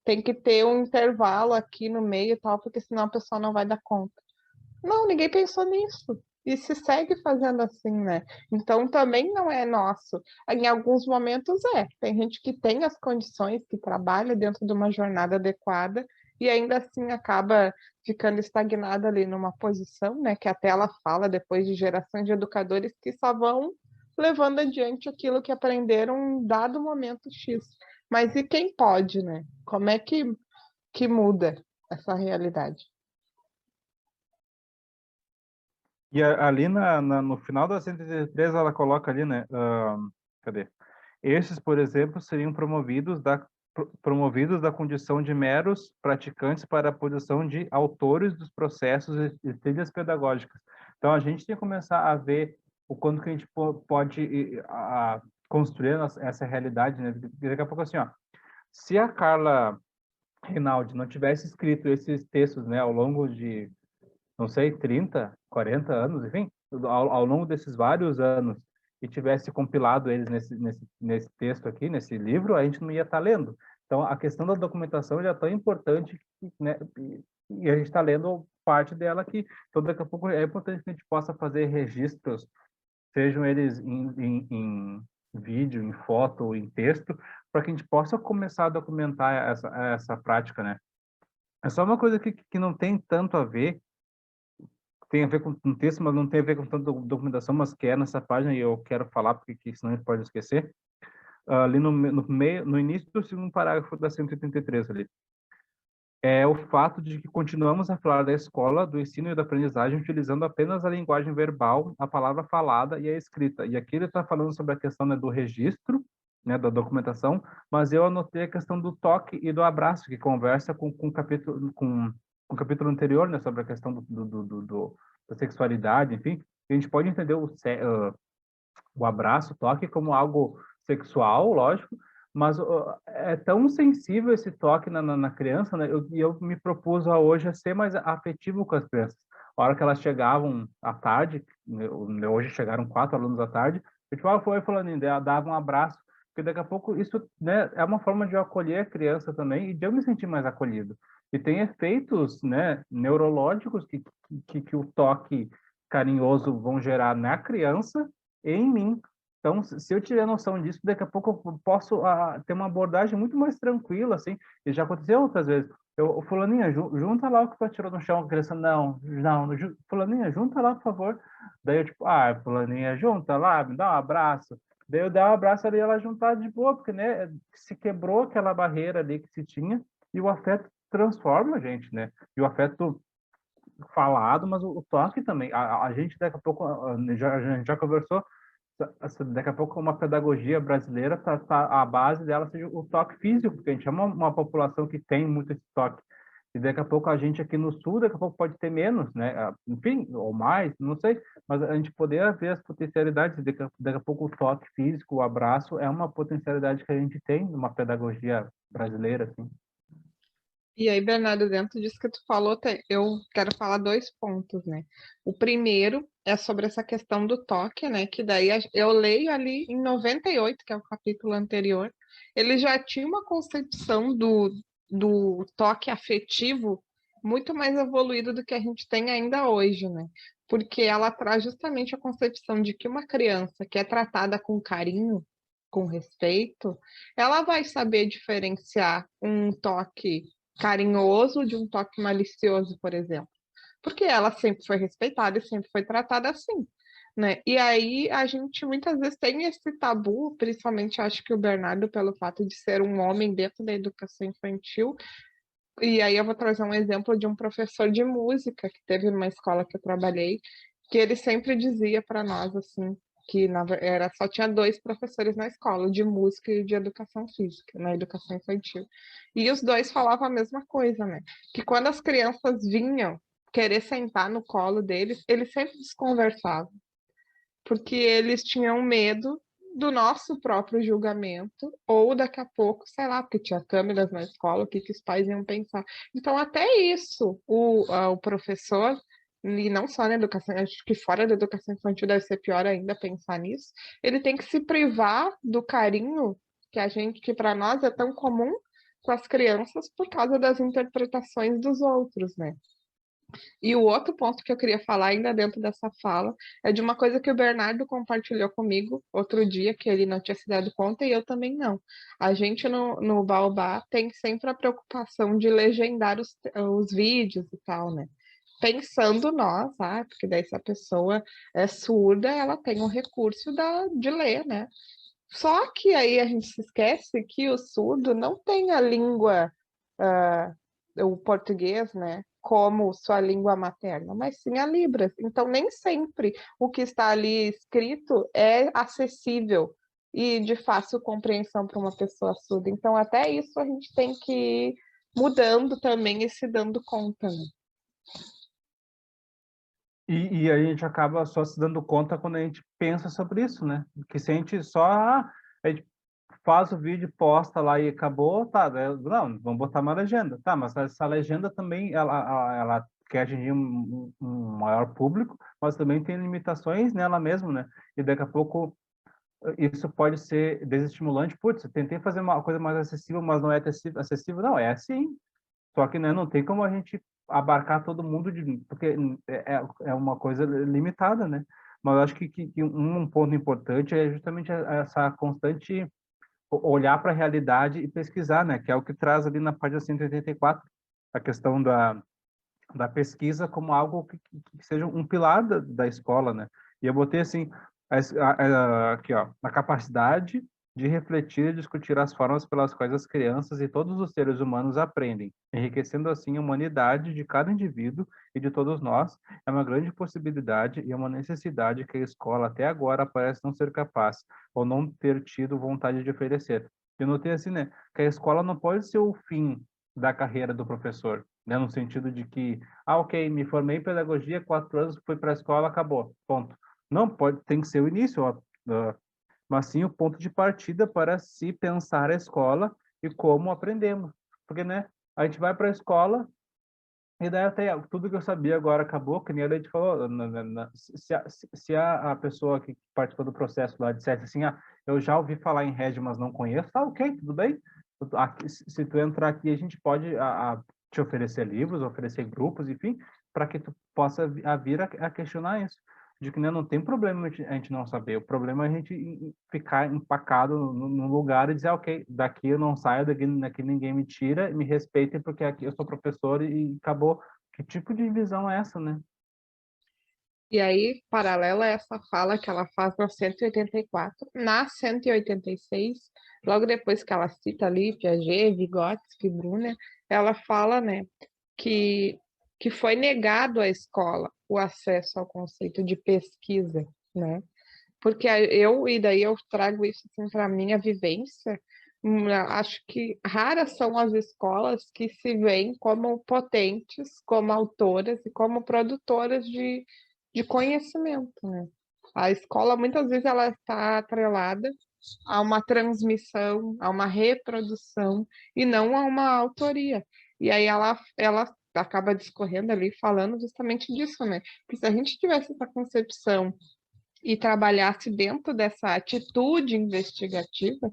tem que ter um intervalo aqui no meio e tal, porque senão a pessoa não vai dar conta. Não, ninguém pensou nisso. E se segue fazendo assim, né? Então também não é nosso. Em alguns momentos é. Tem gente que tem as condições, que trabalha dentro de uma jornada adequada e ainda assim acaba ficando estagnada ali numa posição, né? Que até ela fala depois de gerações de educadores que só vão levando adiante aquilo que aprenderam em dado momento X. Mas e quem pode, né? Como é que muda essa realidade? E ali no final da 133 ela coloca ali, né? Cadê? Esses, por exemplo, seriam promovidos da condição de meros praticantes para a posição de autores dos processos e trilhas pedagógicas. Então, a gente tem que começar a ver o quanto que a gente pode construir essa realidade, né? Daqui a pouco, assim, ó, se a Carla Rinaldi não tivesse escrito esses textos, né, ao longo de, não sei, 30, 40 anos, enfim, ao longo desses vários anos, e tivesse compilado eles nesse texto aqui, nesse livro, a gente não ia estar lendo. Então, a questão da documentação já é tão importante, né, e a gente está lendo parte dela aqui. Então, daqui a pouco é importante que a gente possa fazer registros, sejam eles em vídeo, em foto ou em texto, para que a gente possa começar a documentar essa prática, né? É só uma coisa que não tem tanto a ver, tem a ver com um texto, mas não tem a ver com tanta documentação, mas que é nessa página e eu quero falar porque senão a gente pode esquecer. Ali no início do segundo parágrafo da 183 ali. É o fato de que continuamos a falar da escola, do ensino e da aprendizagem utilizando apenas a linguagem verbal, a palavra falada e a escrita. E aqui ele está falando sobre a questão, né, do registro, né, da documentação, mas eu anotei a questão do toque e do abraço, que conversa com o capítulo anterior, né, sobre a questão da sexualidade, enfim. A gente pode entender o abraço, o toque como algo sexual, lógico, mas é tão sensível esse toque na criança, né? Eu me propus hoje a ser mais afetivo com as crianças. A hora que elas chegavam à tarde, hoje chegaram 4 alunos à tarde, eu tipo, foi falando, dava um abraço, porque daqui a pouco isso, né, é uma forma de eu acolher a criança também e de eu me sentir mais acolhido. E tem efeitos, né, neurológicos que o toque carinhoso vão gerar na criança e em mim. Então, se eu tiver noção disso, daqui a pouco eu posso ter uma abordagem muito mais tranquila, assim. E já aconteceu outras vezes. Fulaninha, junta lá o que tu atirou no chão, a criança, não, Fulaninha, junta lá, por favor. Daí eu, tipo, Fulaninha, junta lá, me dá um abraço. Daí eu dei um abraço ali, ela juntar de boa, porque, né, se quebrou aquela barreira ali que se tinha, e o afeto transforma a gente, né? E o afeto falado, mas o toque também. A gente, daqui a pouco, a gente já conversou, daqui a pouco uma pedagogia brasileira, a base dela seja o toque físico, porque a gente é uma população que tem muito esse toque. e daqui a pouco a gente aqui no sul, daqui a pouco pode ter menos, né? Enfim, ou mais, não sei, mas a gente poder ver as potencialidades, daqui a pouco o toque físico, o abraço, é uma potencialidade que a gente tem numa pedagogia brasileira, assim. E aí, Bernardo, dentro disso que tu falou, eu quero falar 2 pontos, né? O primeiro é sobre essa questão do toque, né? Que daí eu leio ali em 98, que é o capítulo anterior, ele já tinha uma concepção do toque afetivo muito mais evoluído do que a gente tem ainda hoje, né? Porque ela traz justamente a concepção de que uma criança que é tratada com carinho, com respeito, ela vai saber diferenciar um toque carinhoso de um toque malicioso, por exemplo. Porque ela sempre foi respeitada e sempre foi tratada assim, né? E aí a gente muitas vezes tem esse tabu, principalmente acho que o Bernardo, pelo fato de ser um homem dentro da educação infantil. E aí eu vou trazer um exemplo de um professor de música que teve numa escola que eu trabalhei, que ele sempre dizia para nós assim, que era só tinha 2 professores na escola, de música e de educação física, na educação infantil. E os 2 falavam a mesma coisa, né? Que quando as crianças vinham querer sentar no colo deles, eles sempre desconversavam, porque eles tinham medo do nosso próprio julgamento, ou daqui a pouco, sei lá, porque tinha câmeras na escola, o que os pais iam pensar. Então, até isso, o professor, e não só na educação, acho que fora da educação infantil deve ser pior ainda pensar nisso, ele tem que se privar do carinho que para nós é tão comum com as crianças por causa das interpretações dos outros, né? E o outro ponto que eu queria falar, ainda dentro dessa fala, é de uma coisa que o Bernardo compartilhou comigo outro dia, que ele não tinha se dado conta e eu também não. A gente no Baobá tem sempre a preocupação de legendar os vídeos e tal, né? Pensando nós, porque daí se a pessoa é surda, ela tem o recurso de ler, né? Só que aí a gente se esquece que o surdo não tem a língua, ah, o português, né, como sua língua materna, mas sim a Libras. Então, nem sempre o que está ali escrito é acessível e de fácil compreensão para uma pessoa surda. Então, até isso a gente tem que ir mudando também e se dando conta, né? E a gente acaba só se dando conta quando a gente pensa sobre isso, né? Que se a gente só a gente faz o vídeo, posta lá e acabou, tá? Não, vamos botar uma legenda. Tá, mas essa legenda também, ela quer atingir um maior público, mas também tem limitações nela mesma, né? E daqui a pouco isso pode ser desestimulante. Putz, eu tentei fazer uma coisa mais acessível, mas não é acessível. Não, é assim. Só que, né, não tem como a gente abarcar todo mundo, porque é uma coisa limitada, né? Mas eu acho que um ponto importante é justamente essa constante olhar para a realidade e pesquisar, né? Que é o que traz ali na página 184, a questão da pesquisa como algo que seja um pilar da escola, né? E eu botei assim, aqui, ó, a capacidade de refletir e discutir as formas pelas quais as crianças e todos os seres humanos aprendem, enriquecendo assim a humanidade de cada indivíduo e de todos nós, é uma grande possibilidade e é uma necessidade que a escola até agora parece não ser capaz ou não ter tido vontade de oferecer. Eu notei assim, né, que a escola não pode ser o fim da carreira do professor, né, no sentido de que, ok, me formei em pedagogia, 4 anos, fui para a escola, acabou, ponto. Não, tem que ser o início, ó, mas sim o ponto de partida para se pensar a escola e como aprendemos. Porque, né, a gente vai para a escola e daí até tudo que eu sabia agora acabou, que nem a gente falou, se a pessoa que participou do processo lá dissesse assim, eu já ouvi falar em rede, mas não conheço, tá ok, tudo bem. Aqui, se tu entrar aqui, a gente pode te oferecer livros, oferecer grupos, enfim, para que tu possa vir a questionar isso. De que, né, não tem problema a gente não saber, o problema é a gente ficar empacado no lugar e dizer, ok, daqui eu não saio, daqui ninguém me tira, me respeitem porque aqui eu sou professor e acabou. Que tipo de visão é essa, né? E aí, paralela a essa fala que ela faz na 184, na 186, logo depois que ela cita ali Piaget, Vygotsky, Brunner, ela fala, né, que, que foi negado à escola o acesso ao conceito de pesquisa, né? Porque e daí eu trago isso assim, para a minha vivência, Acho que raras são as escolas que se veem como potentes, como autoras e como produtoras de conhecimento, né? A escola, muitas vezes, ela está atrelada a uma transmissão, a uma reprodução, e não a uma autoria. E aí ela acaba discorrendo ali, falando justamente disso, né? Porque se a gente tivesse essa concepção e trabalhasse dentro dessa atitude investigativa,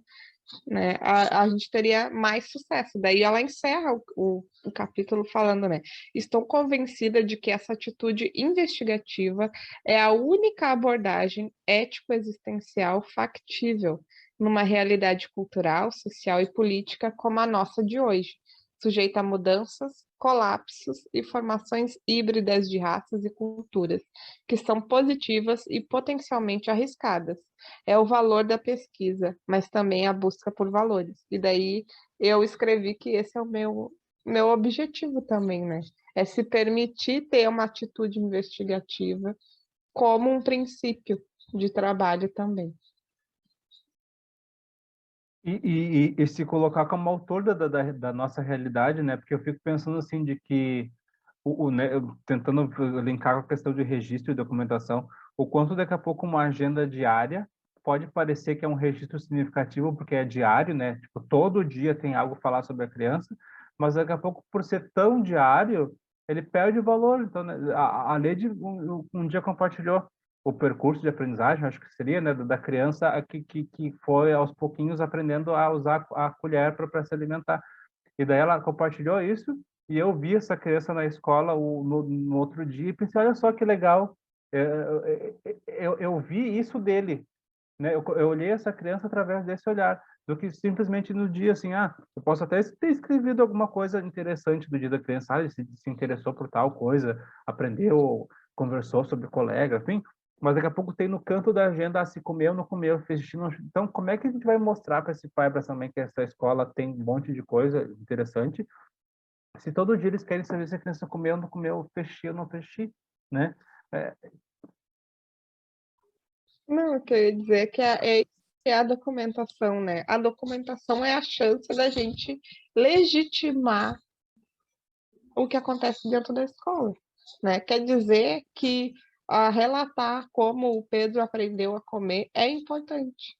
né, a gente teria mais sucesso. Daí ela encerra o capítulo falando, né? Estou convencida de que essa atitude investigativa é a única abordagem ético-existencial factível numa realidade cultural, social e política como a nossa de hoje, sujeita a mudanças, colapsos e formações híbridas de raças e culturas, que são positivas e potencialmente arriscadas. É o valor da pesquisa, mas também a busca por valores. E daí eu escrevi que esse é o meu objetivo também, né? É se permitir ter uma atitude investigativa como um princípio de trabalho também. E se colocar como autor da nossa realidade, né? Porque eu fico pensando assim de que né, tentando linkar com a questão de registro e documentação, o quanto daqui a pouco uma agenda diária pode parecer que é um registro significativo porque é diário, né? Tipo, todo dia tem algo a falar sobre a criança, mas daqui a pouco, por ser tão diário, ele perde o valor. Então, né, a Lady um dia compartilhou o percurso de aprendizagem, acho que seria, né, da criança que foi aos pouquinhos aprendendo a usar a colher para se alimentar. E daí ela compartilhou isso e eu vi essa criança na escola no outro dia e pensei, olha só que legal, eu vi isso dele, né? Eu olhei essa criança através desse olhar, do que simplesmente no dia, assim, eu posso até ter escrevido alguma coisa interessante do dia da criança, ele se interessou por tal coisa, aprendeu, conversou sobre o colega, enfim, mas daqui a pouco tem no canto da agenda, se comeu, não comeu, fez xixi, não... Então, como é que a gente vai mostrar para esse pai, para essa mãe, que essa escola tem um monte de coisa interessante, se todo dia eles querem saber se a criança comeu, não comeu, fez xixi ou não fez xixi, né? É, Não, o que eu ia dizer é que é a documentação, né? A documentação é a chance da gente legitimar o que acontece dentro da escola, né? Quer dizer que relatar como o Pedro aprendeu a comer é importante.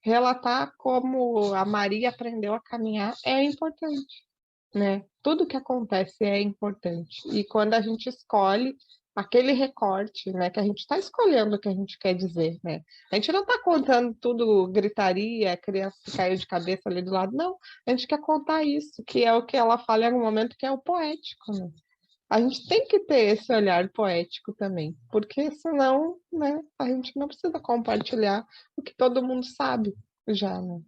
Relatar como a Maria aprendeu a caminhar é importante, né? Tudo que acontece é importante. E quando a gente escolhe aquele recorte, né, que a gente está escolhendo o que a gente quer dizer, né? A gente não está contando tudo gritaria, a criança que caiu de cabeça ali do lado, não. A gente quer contar isso, que é o que ela fala em algum momento, que é o poético, né? A gente tem que ter esse olhar poético também, porque senão, né, a gente não precisa compartilhar o que todo mundo sabe já, né?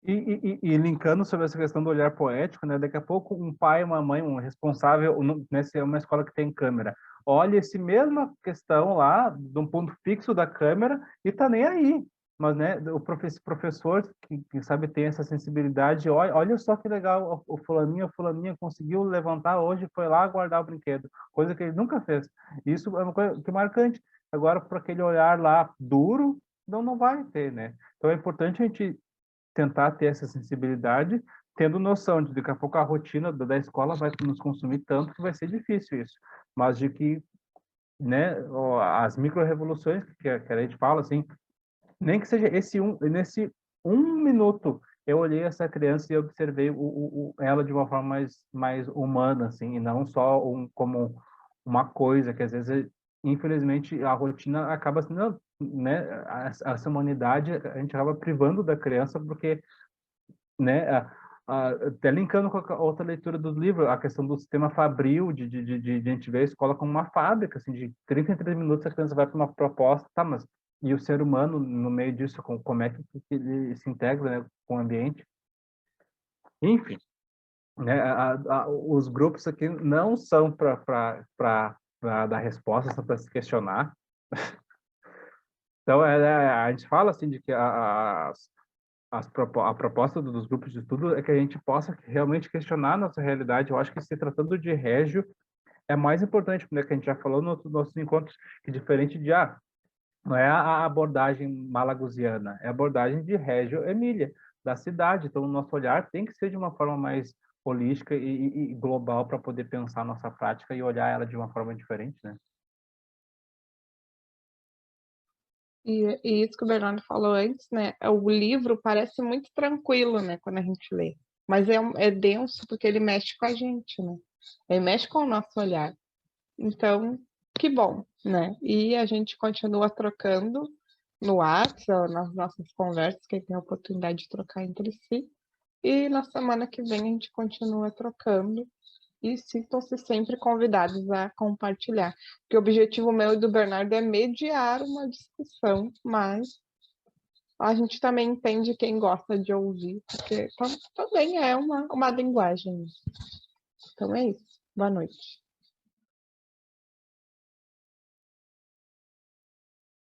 e linkando sobre essa questão do olhar poético, né? Daqui a pouco um pai, uma mãe, um responsável, né, se é uma escola que tem câmera, olha esse mesma questão lá, de um ponto fixo da câmera e tá nem aí. Mas, né, o professor que sabe ter essa sensibilidade, olha só que legal, o fulaninho, a fulaninha conseguiu levantar hoje, foi lá guardar o brinquedo, coisa que ele nunca fez. Isso é uma coisa que é marcante. Agora, para aquele olhar lá duro, não vai ter, né? Então é importante a gente tentar ter essa sensibilidade, tendo noção de que daqui a pouco a rotina da escola vai nos consumir tanto que vai ser difícil isso, mas de que, né, as micro-revoluções que a gente fala, assim, nem que seja nesse um minuto, eu olhei essa criança e observei ela de uma forma mais humana, assim, e não só como uma coisa que às vezes, infelizmente, a rotina acaba sendo, né, essa humanidade a gente acaba privando da criança porque, né, até linkando com a outra leitura do livro, a questão do sistema fabril, de a gente ver a escola como uma fábrica, assim, de 30 em 30 minutos a criança vai para uma proposta, tá, mas e o ser humano no meio disso, como é que ele se integra, né, com o ambiente? Enfim, né, os grupos aqui não são para dar respostas, são para se questionar. Então, a gente fala assim de que a proposta dos grupos de estudo é que a gente possa realmente questionar a nossa realidade. Eu acho que se tratando de Régio, é mais importante, né, que a gente já falou nos nossos encontros, que diferente de, não é a abordagem malagusiana, é a abordagem de Régio Emília. da cidade. Então, o nosso olhar tem que ser de uma forma mais holística e global para poder pensar a nossa prática e olhar ela de uma forma diferente, né? E isso que o Bernardo falou antes, né? O livro parece muito tranquilo, né? Quando a gente lê. Mas é denso porque ele mexe com a gente, né? Ele mexe com o nosso olhar. Então, que bom, né? E a gente continua trocando no WhatsApp, nas nossas conversas, que tem a oportunidade de trocar entre si. E na semana que vem a gente continua trocando. E sintam-se sempre convidados a compartilhar. Porque o objetivo meu e do Bernardo é mediar uma discussão, mas a gente também entende quem gosta de ouvir, porque também é uma linguagem. Então é isso. Boa noite.